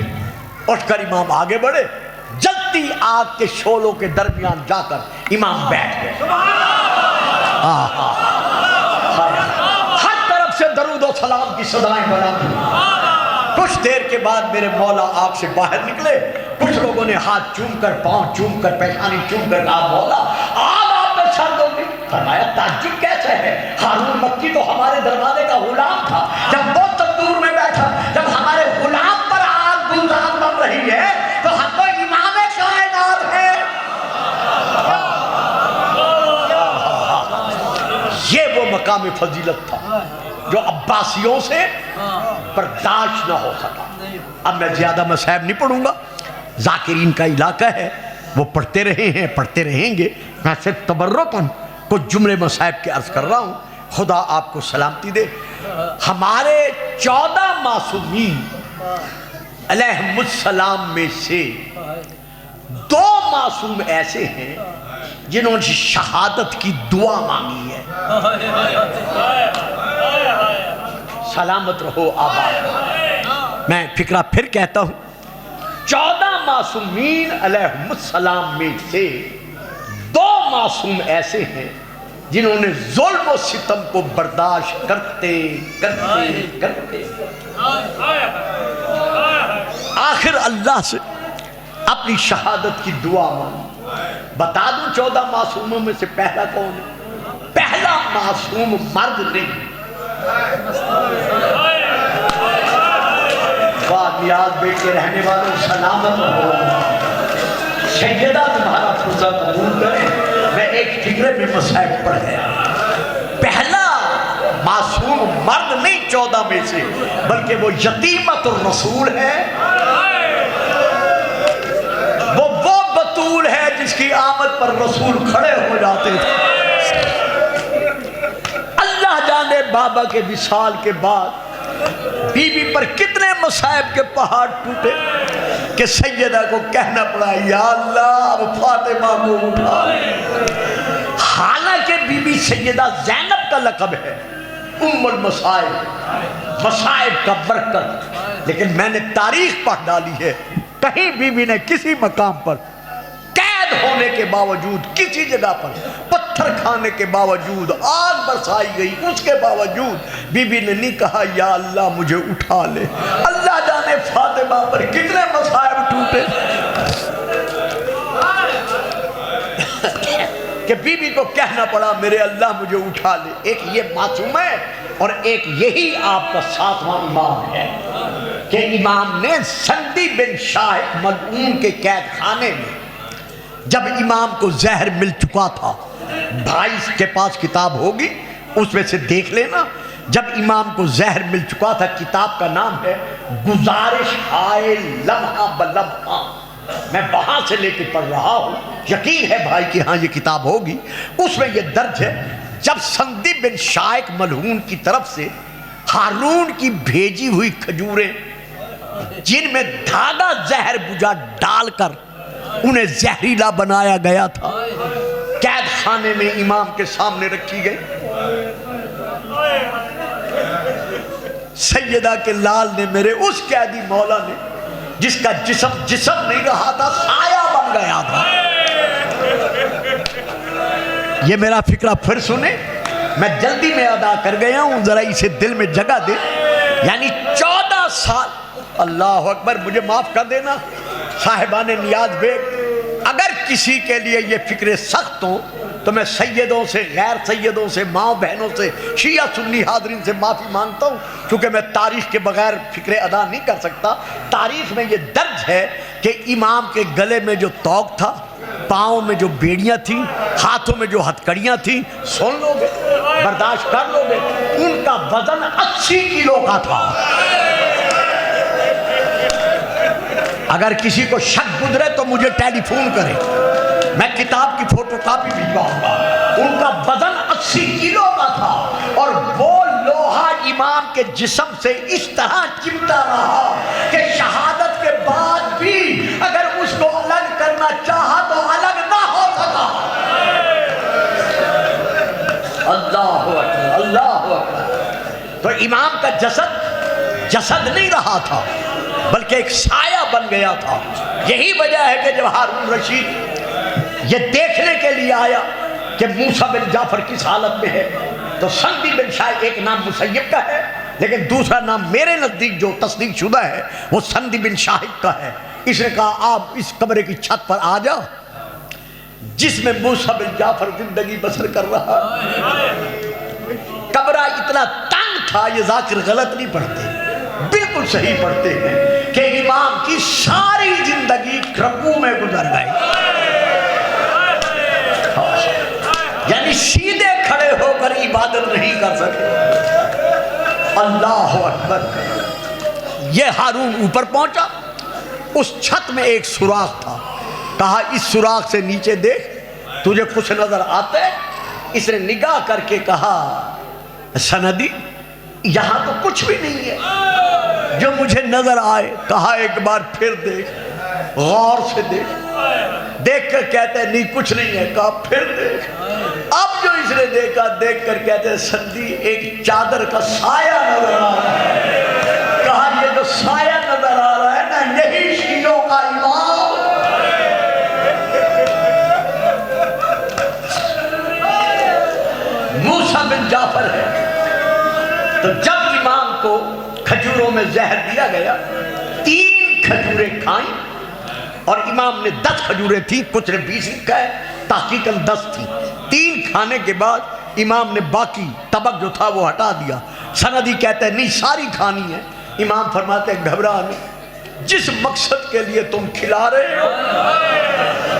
اٹھ کر امام آگے بڑھے، جلتی آگ کے شعلوں کے درمیان جا کر امام بیٹھ گئے۔ ہر طرف سے درود و سلام کی صدائیں بنا دی۔ کچھ دیر کے بعد میرے مولا آگ سے باہر نکلے، کچھ لوگوں نے ہاتھ چوم کر، پاؤں چوم کر، پیشانی چوم کر کہا مولا آگ آپ پر سرد ہوگی۔ فرمایا تعجب کیسے ہے، ہارون مکی تو ہمارے دروازے کا غلام تھا، جب وہ تندور میں بیٹھا، جب ہمارے غلام پر آگ گلزار بن رہی ہے تو ہم تو امام کائنات ہے۔ یہ وہ مقام فضیلت تھا جو عباسیوں سے برداشت نہ ہو سکا۔ اب میں زیادہ مصائب نہیں پڑھوں گا، ذاکرین کا علاقہ ہے، وہ پڑھتے رہے ہیں، پڑھتے رہیں گے۔ میں صرف تبرکاً کچھ جملے مصائب کے عرض کر رہا ہوں، خدا آپ کو سلامتی دے۔ ہمارے 14 معصومین علیہم السلام میں سے 2 معصوم ایسے ہیں جنہوں نے شہادت کی دعا مانگی ہے۔ سلامت رہو آباد۔ میں فکرہ پھر کہتا ہوں، 14 معصومین علیہم السلام میں سے 2 معصوم ایسے ہیں جنہوں نے ظلم و ستم کو برداشت کرتے کرتے کرتے آخر اللہ سے اپنی شہادت کی دعا مانگی۔ بتا دوں 14 معصوموں میں سے پہلا کون ہے؟ پہلا معصوم مرد نہیں، واہ نیاز بیٹ کے رہنے والوں سلامت ہو، سیدہ تمہارا فرصہ قبول کرے۔ میں ایک فکرے میں مصائب پڑھ گیا، پہلا معصوم مرد نہیں 14 میں سے، بلکہ وہ یتیمت الرسول ہے، وہ بطول ہے جس کی آمد پر رسول کھڑے ہو جاتے تھے۔ اللہ جانے بابا کے وصال کے بعد بی بی پر کتنے مصائب کے پہاڑ ٹوٹے کہ سیدہ کو کہنا پڑا یا اللہ اب فاطمہ کو اٹھا۔ حالانکہ بی بی سیدہ زینب کا لقب ہے، ام المصائب، مصائب کا برکت، لیکن میں نے تاریخ پڑھ ڈالی ہے، کہیں بی بی نے کسی مقام پر قید ہونے کے باوجود، کسی جگہ پر پتھر کھانے کے باوجود، آگ برسائی گئی اس کے باوجود بی بی نے نہیں کہا یا اللہ مجھے اٹھا لے۔ اللہ جانے فاطمہ پر کتنے مصائب ٹوٹے کہ بی بی کو کہنا پڑا میرے اللہ مجھے اٹھا لے۔ ایک یہ معصوم ہے اور ایک یہی آپ کا 7واں امام ہے کہ امام نے سندی بن شاہق ملعون کے قید خانے میں جب امام کو زہر مل چکا تھا، بھائی کے پاس کتاب ہوگی اس میں سے دیکھ لینا، جب امام کو زہر مل چکا تھا، کتاب کا نام ہے گزارش ہائے لمحہ بلمحہ، میں وہاں سے لے کے پڑھ رہا ہوں، یقین ہے بھائی کہ ہاں یہ کتاب ہوگی، اس میں یہ درج ہے جب سندی بن شاہق ملعون کی طرف سے ہارون کی بھیجی ہوئی کھجوریں جن میں دھاگا زہر بجا ڈال کر انہیں زہریلا بنایا گیا تھا، قید خانے میں امام کے سامنے رکھی گئی، سیدہ کے لال نے، میرے اس قیدی مولا نے جس کا جسم نہیں رہا تھا، سایہ بن گیا تھا۔ یہ میرا فکرہ پھر سنیں، میں جلدی میں ادا کر گیا ہوں، ذرا اسے دل میں جگہ دے، یعنی 14 سال، اللہ اکبر، مجھے معاف کر دینا صاحبان نیاز بیگ، اگر کسی کے لیے یہ فکرے سخت ہوں تو میں سیدوں سے، غیر سیدوں سے، ماں بہنوں سے، شیعہ سنی حاضرین سے معافی مانگتا ہوں، کیونکہ میں تاریخ کے بغیر فکرے ادا نہیں کر سکتا۔ تاریخ میں یہ درج ہے کہ امام کے گلے میں جو توق تھا، پاؤں میں جو بیڑیاں تھیں، ہاتھوں میں جو ہتھکڑیاں تھیں، سن لو گے، برداشت کر لو گے، ان کا وزن 80 کلو کا تھا۔ اگر کسی کو شک گزرے تو مجھے ٹیلی فون کرے، میں کتاب کی فوٹو کاپی بھجواؤں گا۔ ان کا وزن 80 کلو کا تھا اور وہ لوہا امام کے جسم سے اس طرح چمٹا رہا کہ شہادت کے بعد بھی اگر اس کو الگ کرنا چاہا تو الگ نہ ہو سکا۔ اللہ اکبر، اللہ اکبر۔ تو امام کا جسد نہیں رہا تھا بلکہ ایک سایہ بن گیا تھا۔ یہی وجہ ہے کہ جب ہارون رشید یہ دیکھنے کے لیے آیا کہ موسیٰ بن جعفر کس حالت میں ہے، تو سندی بن شاہق، ایک نام مسیب کا ہے لیکن دوسرا نام میرے نزدیک جو تصدیق شدہ ہے وہ سندی بن شاہق کا ہے، اس نے کہا آپ اس کمرے کی چھت پر آ جاؤ جس میں موسیٰ بن جعفر زندگی بسر کر رہا۔ کمرہ اتنا تنگ تھا، یہ ذاکر غلط نہیں پڑھتے، بالکل صحیح پڑھتے ہیں کہ امام کی ساری زندگی رکوع میں گزر گئی، یعنی سیدھے کھڑے ہو کر عبادت نہیں کر سکے۔ اللہ اکبر۔ یہ ہارون اوپر پہنچا، اس چھت میں ایک سوراخ تھا، کہا اس سوراخ سے نیچے دیکھ، تجھے کچھ نظر آتا ہے؟ اس نے نگاہ کر کے کہا سندی یہاں تو کچھ بھی نہیں ہے جو مجھے نظر آئے۔ کہا ایک بار پھر دیکھ، غور سے دیکھ۔ دیکھ کر کہتے ہیں نہیں کچھ نہیں ہے، کہا پھر دیکھ۔ اب جو اس نے دیکھا، دیکھ کر کہتے ہیں سندی ایک چادر کا سایہ نظر آ رہا ہے۔ کہا یہ جو سایہ نظر آ رہا ہے نا، یہی شیعوں کا امام۔ موسیٰ بن جعفر ہے۔ تو جب امام کو کھجوروں میں زہر دیا گیا، 3 کھجوریں کھائیں، اور امام نے 10 کھجوریں تھیں، کچھ نے 20 لکھا ہے، تحقیقاً 10 تھیں۔ 3 کھانے کے بعد امام نے باقی طبق جو تھا وہ ہٹا دیا سندی کہتے ہیں نہیں ساری کھانی ہے۔ امام فرماتے ہیں گھبرا نہیں، جس مقصد کے لیے تم کھلا رہے ہو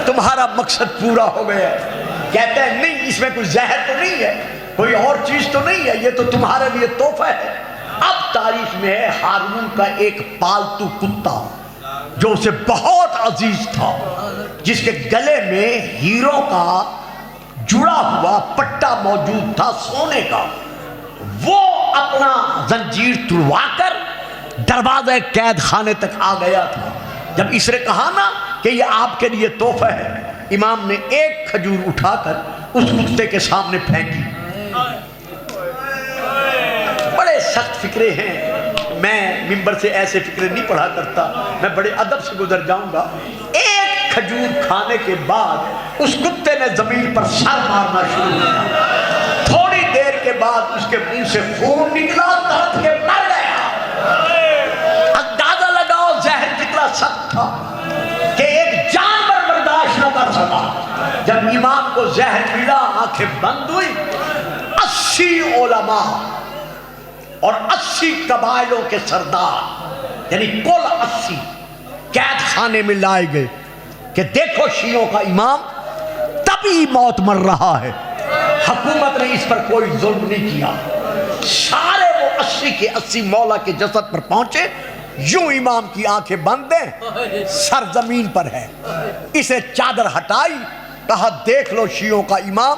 تمہارا مقصد پورا ہو گیا ہے۔ کہتے ہیں نہیں اس میں کوئی زہر تو نہیں ہے، کوئی اور چیز تو نہیں ہے، یہ تو تمہارے لیے تحفہ ہے۔ اب تاریخ میں ہے ہارون کا ایک پالتو کتا جو اسے بہت عزیز تھا، جس کے گلے میں ہیروں کا جڑا ہوا پٹا موجود تھا سونے کا، وہ اپنا زنجیر توڑوا کر دروازے قید خانے تک آ گیا تھا۔ جب اس نے کہا نا کہ یہ آپ کے لیے تحفہ ہے، امام نے ایک کھجور اٹھا کر اس کتے کے سامنے پھینکی۔ بڑے سخت فکرے ہیں، میں ممبر سے ایسے فکرے نہیں پڑھا کرتا، میں بڑے ادب سے گزر جاؤں گا۔ ایک کھجور کھانے کے بعد اس کتے نے زمین پر سر مارنا شروع کیا، تھوڑی دیر کے بعد اس کے منہ سے خون نکلا، تڑپ کے مر گیا۔ اندازہ لگاؤ زہر کتنا سخت تھا کہ ایک جانور برداشت نہ کر سکا۔ جب امام کو زہر ملا آنکھیں بند ہوئی، 80 علماء اور 80 قبائلوں کے سردار یعنی کل 80 قید خانے میں لائے گئے کہ دیکھو شیعوں کا امام تبھی موت مر رہا ہے۔ حکومت نے اس پر کوئی ظلم نہیں کیا، سارے وہ 80 کے 80 مولا کے جسد پر پہنچے، یوں امام کی آنکھیں بند ہیں، سر زمین پر ہے، اسے چادر ہٹائی، کہا دیکھ لو شیعوں کا امام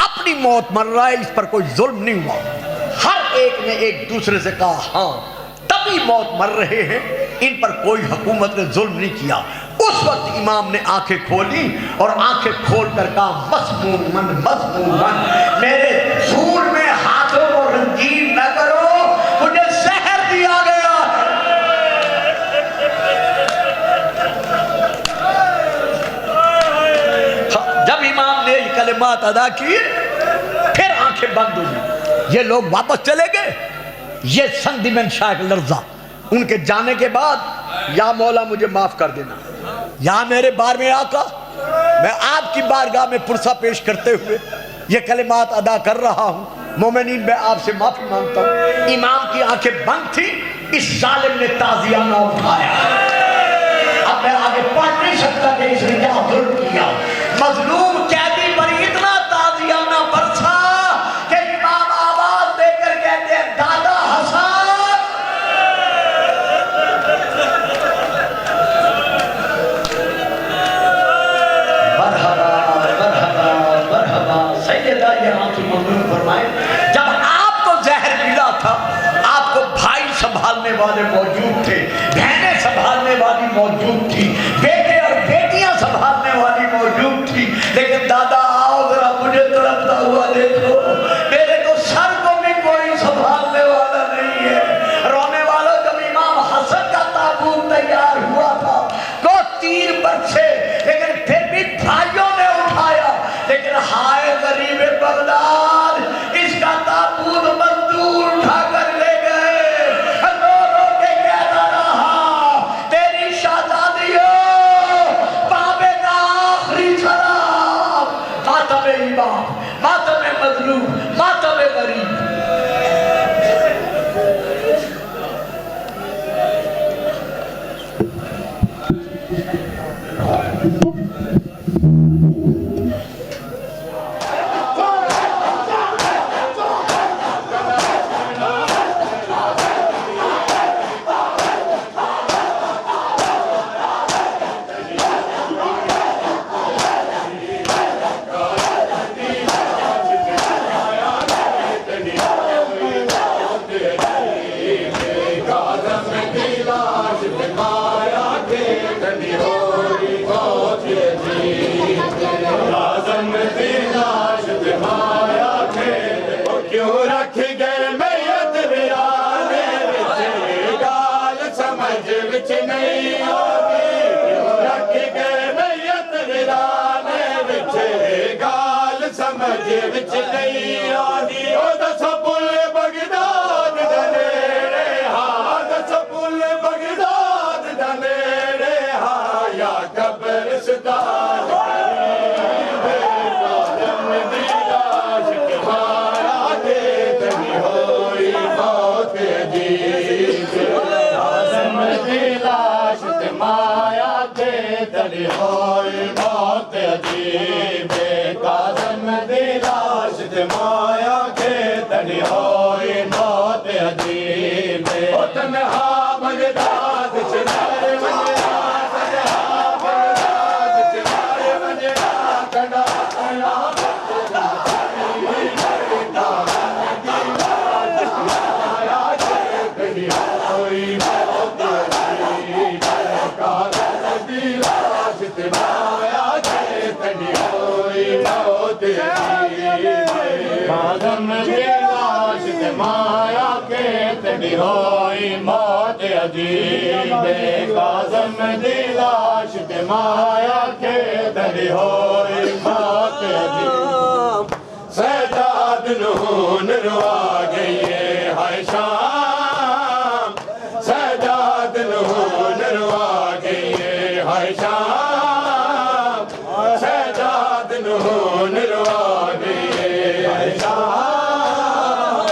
اپنی موت مر رہا ہے، اس پر کوئی ظلم نہیں ہوا۔ ہر ایک نے ایک دوسرے سے کہا ہاں تبھی موت مر رہے ہیں، ان پر کوئی حکومت نے ظلم نہیں کیا۔ اس وقت امام نے آنکھیں کھولی اور آنکھیں کھول کر کہا مسمومن مسمومن، میرے پھول میں ہاتھوں کو رنگین نہ کرو، مجھے زہر دیا گیا۔ جب امام نے یہ کلمات ادا کیے پھر آنکھیں بند ہوئی، یہ لوگ واپس چلے گئے۔ یہ سندی بن شاہ لرزا ان کے جانے کے بعد یا مولا مجھے معاف کر دینا، یا میرے بار میں آقا میں آپ کی بارگاہ میں پرسہ پیش کرتے ہوئے یہ کلمات ادا کر رہا ہوں، مومنین میں آپ سے معافی مانگتا ہوں۔ امام کی آنکھیں بند تھی، اس ظالم نے تعزیانہ اٹھایا۔ اب میں آگے پڑھ نہیں سکتا کہ اس نے کیا ظلم کیا۔ مظلوم قیدی پر اتنا تعزیانہ برسا کہ امام آواز دے کر کہتے ہیں دادا حسن، مرحبا مرحبا مرحبا سیدہ، یہاں کی ممنون فرمائے جب آپ کو زہر ملا تھا آپ کو بھائی سنبھالنے والے موجود تھے، بہنیں سنبھالنے والی موجود تھی، بیٹے اور بیٹیاں سنبھالنے والی موجود تھی، لیکن دادا آؤ ذرا مجھے تڑپتا ہوا دیکھو، میرے تو سر کو بھی کوئی سنبھالنے والا نہیں ہے۔ رونے والوں جب امام حسن کا تابوت تیار ہوا تھا کو تیر برسے لیکن پھر بھی بھائیوں نے اٹھایا، لیکن ہائے غریب بغداد اس کا تابوت مزدور اٹھا کر لے گئے، رو رو کے کہتا رہا تیری شہزادیوں بابے کا آخری شراب، ماتم امام، ماتم مظلوم، ماتم غریب۔ قبرستان کاظم دی لاش تے مایا کے تڑی ہوئی موت عجیب کاظم دی لاش تے مایا کے تڑی ہوئی موت عجیب سجاد نون روا گئی ہائے شام سجاد نون روا گئی ہائے شام سجاد نون روا گئی ہائے شام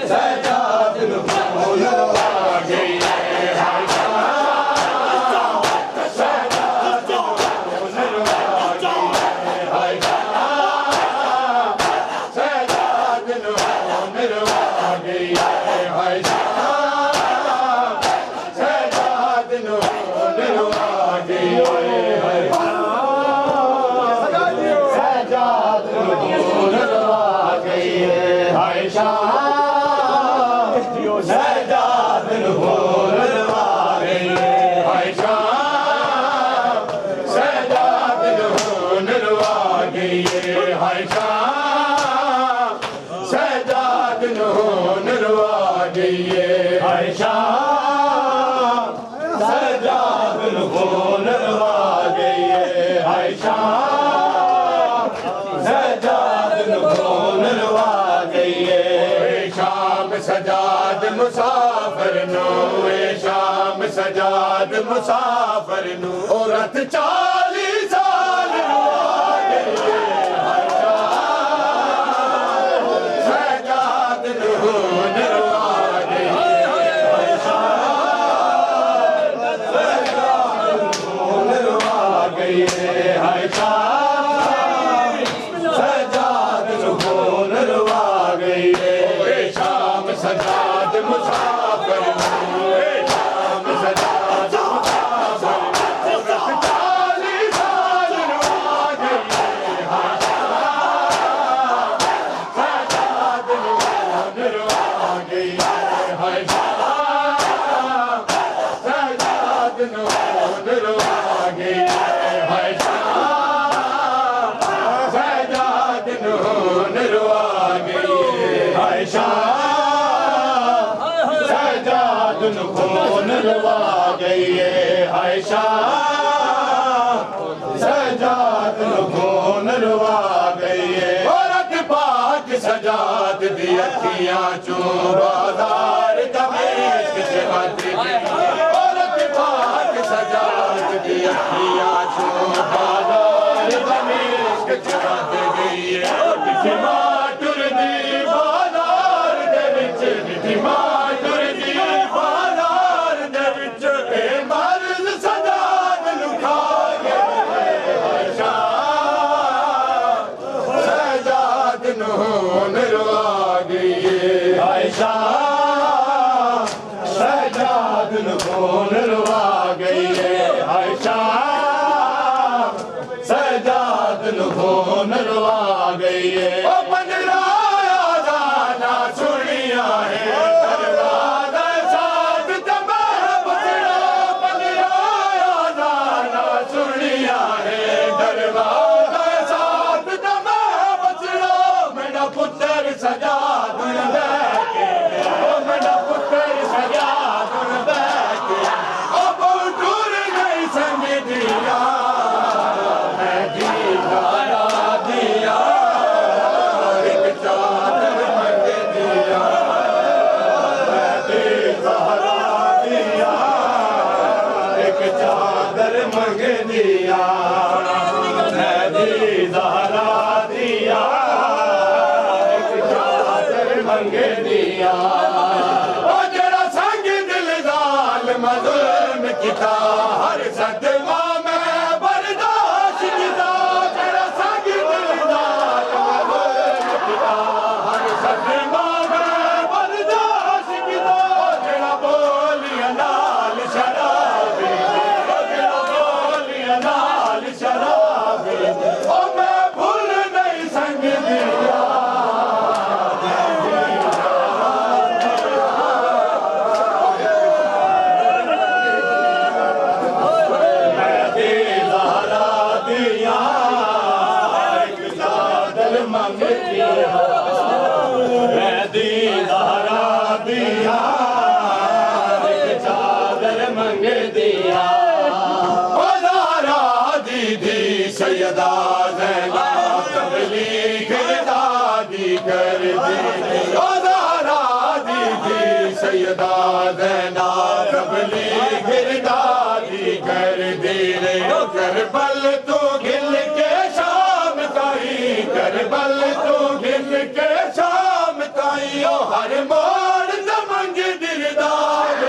سجاد نون روا گئی ہائے شام سجاد نون روا گئی ہائے شام سجاد نون روا گئی ہائے شام سجاد نون روا گئی ہائے سجاد نون روا گئی ہائے شام سجاد نون روا گئی ہائے شام سجاد نون روا گئی ہائے شام سجاد نون روا گئی ہائے شام سجاد نون روا گئی ہائے شام سجاد نون روا گئی شام سجاد مسافر نو شام سجاد مسافر نو عورت 40 سال روا گئی ہائے شام سجاد نون روا گئی ہائے شام سجاد نون روا گئی ہائے شام سجاد نون روا گئی شام سجاد مسافر شام سجاد مسافر 40 سال روا گئی ہائے شام سجاد نون روا گئی ہائے شام سجاد نون روا گئی ہائے شام سجاد نون روا گئی ہائے شام سجاد نون روا گئی ہائے شام سجاد نون روا گئی عورت پاک سجاد دی اکھیاں چوں بازار دمشق سے باتیں عورت پاک سجاد دی اکھیاں چوں بازار دمشق سے باتیں گئی مٹھی ماں ٹر دی بازار دے وچ مٹھی ماں ٹر دی بازار دے وچ اے مرد سجاد لکھا گئے ہائے شام سجاد نون روا گئی ہائے شام سجاد نون روا گئی ہائے شام سجاد نون روا گئی او پنجرایا جانا سنیا ہے دروازہ ساتھ جمع بچڑا پنجرایا جانا سنیا ہے دروازہ ساتھ جمع بچڑا میرا پتر سجاد بیٹھے او میرا پتر سجاد بیٹھے او بہت ٹور گئی سنگ دیا میں جی دارا دیا ایک چادر منگ دیا میں جی دارا دیا ایک چادر منگ دیا میں جی دارا دیا ایک چادر منگ دیا او جڑا سنگ دل ظالم ظلم کیتا ہر صدمہ میں برداشت کیتا جڑا سنگ دل ظالم ظلم کیتا ہر صدمہ میں برداشت کیتا جڑا بولیاں نال شرابی جڑا بولیاں نال شرابی او میں بھول نہیں سنگ دیا میں دیدارا دیا ایک چادر منگ دیا سیدہ زینب تبلیغ دادی کر دی زہرا دی تھی سیدہ زینب تبلیغ دادی کر دی کربل تو گل کے شام تائی کربل تو گل کے شام تائی ہر موڑ دمنگ دلدار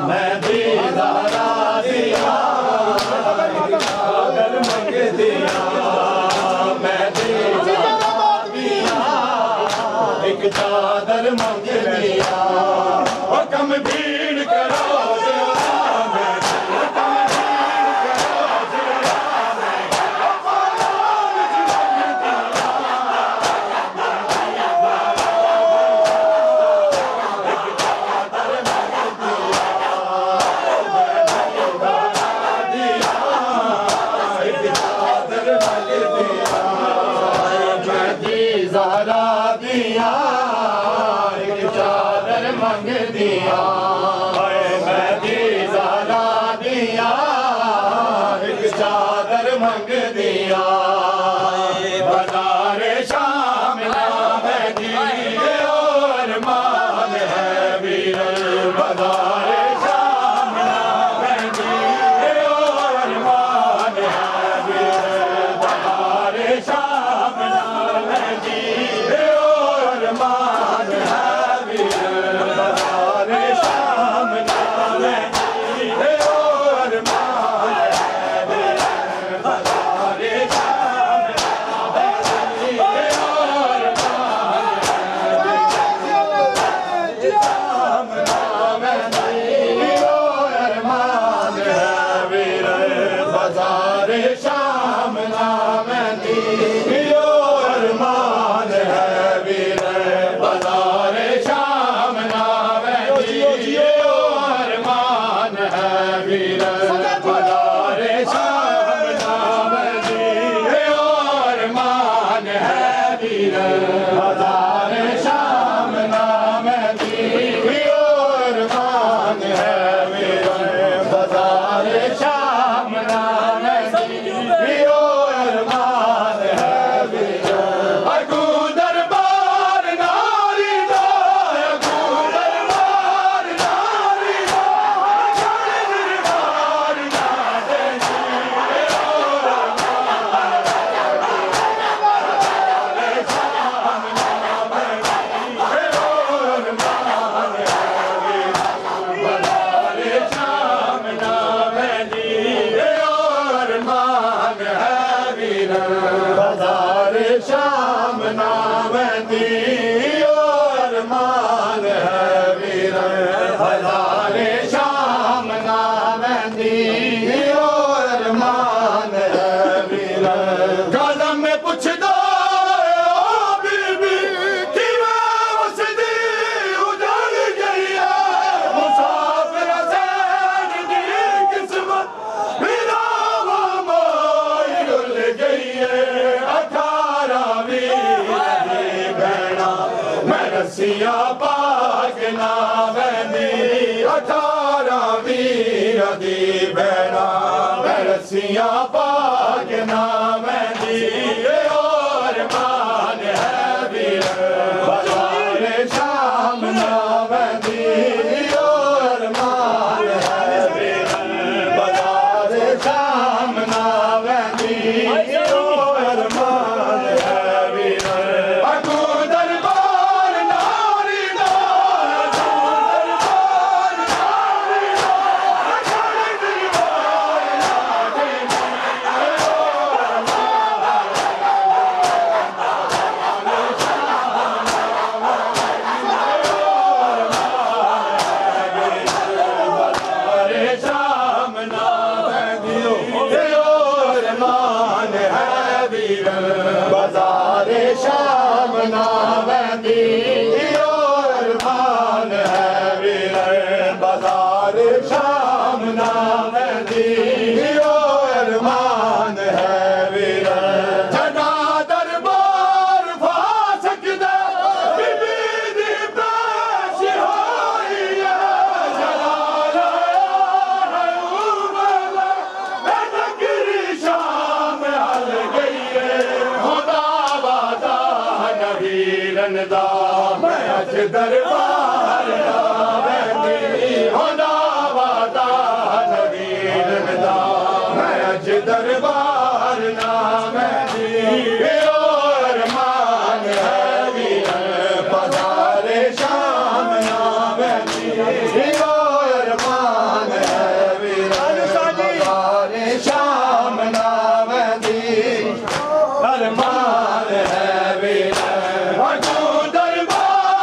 میں دیدارا چادر منگ دیا اور کم بھیڑ کرو دیولا میں کم بھیڑ کرو دیولا میں زہرا دیا ایک چادر منگ دیا مہدی زہرا دیا ایک چادر منگ دیا بازار شام مہدی اور مان ہے ویر بازار شام مہدی اور مان ہے ویر بازار شام مہدی اور مان ہے ویر بازار شام مہدی اور مان ہے ویر بازار شام مہدی اور مان ہے ویر بازار شام مہدی اور مان ہے ویر بازار شام مہدی اور مان ہے ویر بازار شام مہدی اور مان ہے ویر بازار شام مہدی اور مان ہے ویر بازار شام مہدی اور مان ہے ویر اگو دربار ناری دا اگو دربار ناری دا دربار ناری بازار شام مہدی اور مان ہے ویر بازار شام مہدی اور مان ہے ویر قدم میں پوچھ دو بی بی کہ میں وسدی اجڑ گئی ہے مسافر حسین کی قسمت میرا موئی ڈل گئی ہے 18ویں بہنا میں رسیاں پاک نام دی 18ویں دی بہنا میں رسیاں پاک نام دی اور مان ہے ویر بازار شام نام دی اور مان ہے ویر بازار شام نام دی اور مان ہے ویر اگو دربار ناری دا اگو دربار ناری دا دربار ناری شام مہدی اور مان ہے ویر بازار شام مہدی اور مان ہے ویر بازار شام مہدی اور مان ہے ویر جنا دربار فاسق دے بی بی دی پیش ہوئی ہے جلال نگری شام حل گئی ہے خدا بادا نبیرن دا میں اج دربار مہدی خدا بادا نبیرن دا میں اج دربار مہدی اور مان ہے ویر بازار شام مہدی اور مان ہے ویر بازار شام مہدی اور مان ہے ویر اگو دربار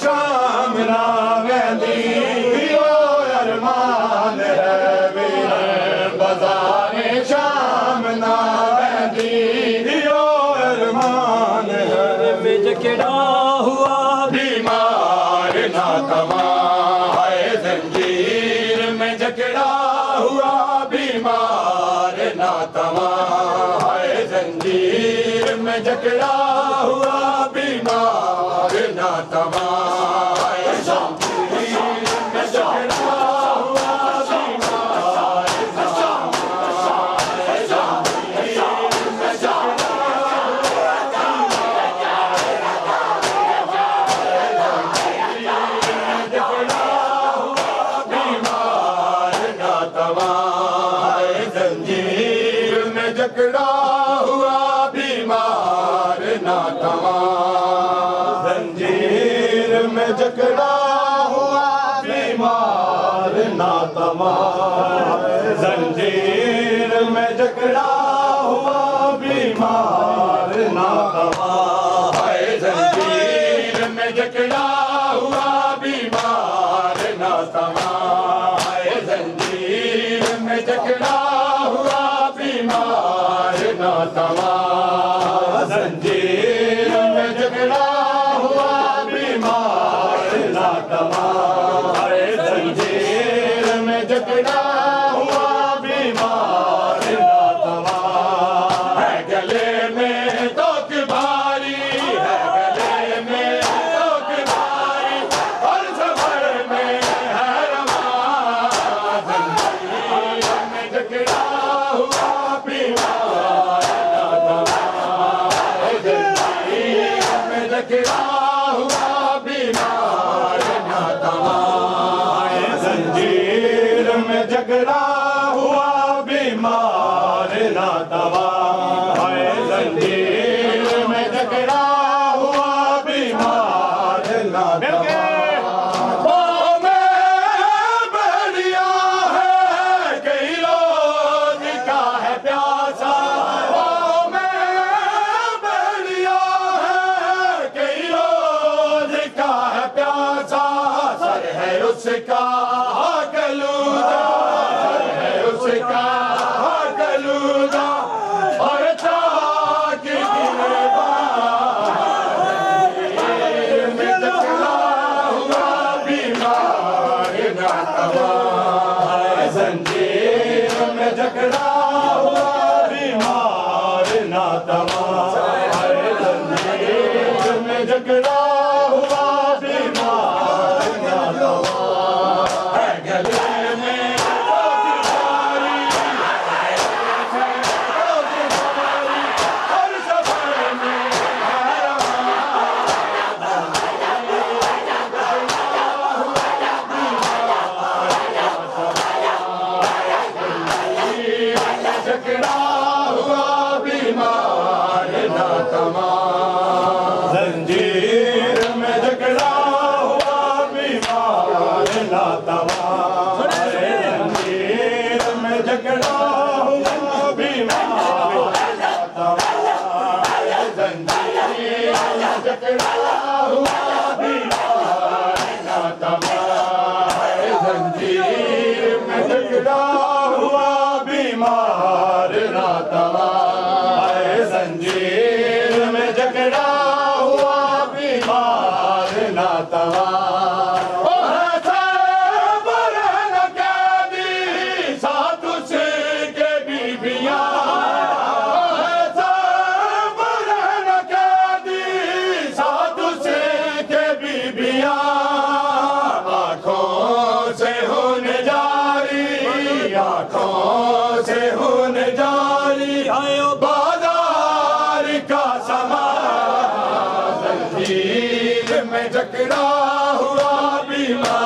شام ناویندی ارمان ہے ویر بازار شام ناویندی ارمان ہے میں جکڑا ہوا بیمار نہ تمائے زنجیر میں جکڑا ہوا بیمار نہ تمائے زنجیر میں جکڑا ہوا بیمار نہ تمائے زنجیر میں جکڑا ہوا بیمار نہ تمائے زنجیر میں جکڑا زنجیر میں جکڑا ہوا بیمار نہ تمام زنجیر میں جکڑا ہوا بیمار نہ تمام زنجیر میں جکڑا ہوا بیمار نہ تمام زنجیر میں جکڑا ہوا بیمار نہ تمام زنجیر میں جکڑا ہوا بیمار نہ تمام زنجیر میں جکڑا ہوا بیمار نہ تمام زنجیر میں جکڑا ہوا بیمار نہ تمام ہے گلے میں توک بھاری ہے گلے میں توک بھاری اور سفر میں ہے رواں زنجیر میں جکڑا ہوا بیمار نہ تمام زنجیر میں جکڑا ہوا بیمار نہ تمام زنجیر میں جکڑا ہوا بیمار نہ تمام زنجیر میں جکڑا ہوا بیمار نہ تمام بڑھیا ہے کئی روز کا ہے پیاسا میں بڑھیا ہے کئی روز کا ہے پیاسا سر ہے اس کا کلودا سر ہے اس کا کلودا اور چاک زنجیر میں جکڑا ہوا بیمار نہ تمام زنجیر میں جکڑا ہوا بیمار نہ تمام زنجیر میں جکڑا ہوا بیمار نہ تمام ہے گلے میں توک بھاری توک بھاری اور سفر میں ہے جکڑا ہوا بیمار نہ تمام زنجیر میں جکڑا ہوا بیمار نہ تمام زنجیر میں جکڑا ہوا بیمار نہ تمام زنجیر میں جکڑا ہوا بیمار نہ تمام زنجیر میں جکڑا ہوا بیمار نہ تمام زنجیر میں جکڑا ہوا بیمار نہ تمام ساتھ اس کے بیبیاں ساتھ اس کے بیبیاں آنکھوں سے ہونے جاری آنکھوں سے ہونے جاری بازار کا سامان زنجیر میں جکڑا ہوا بیمار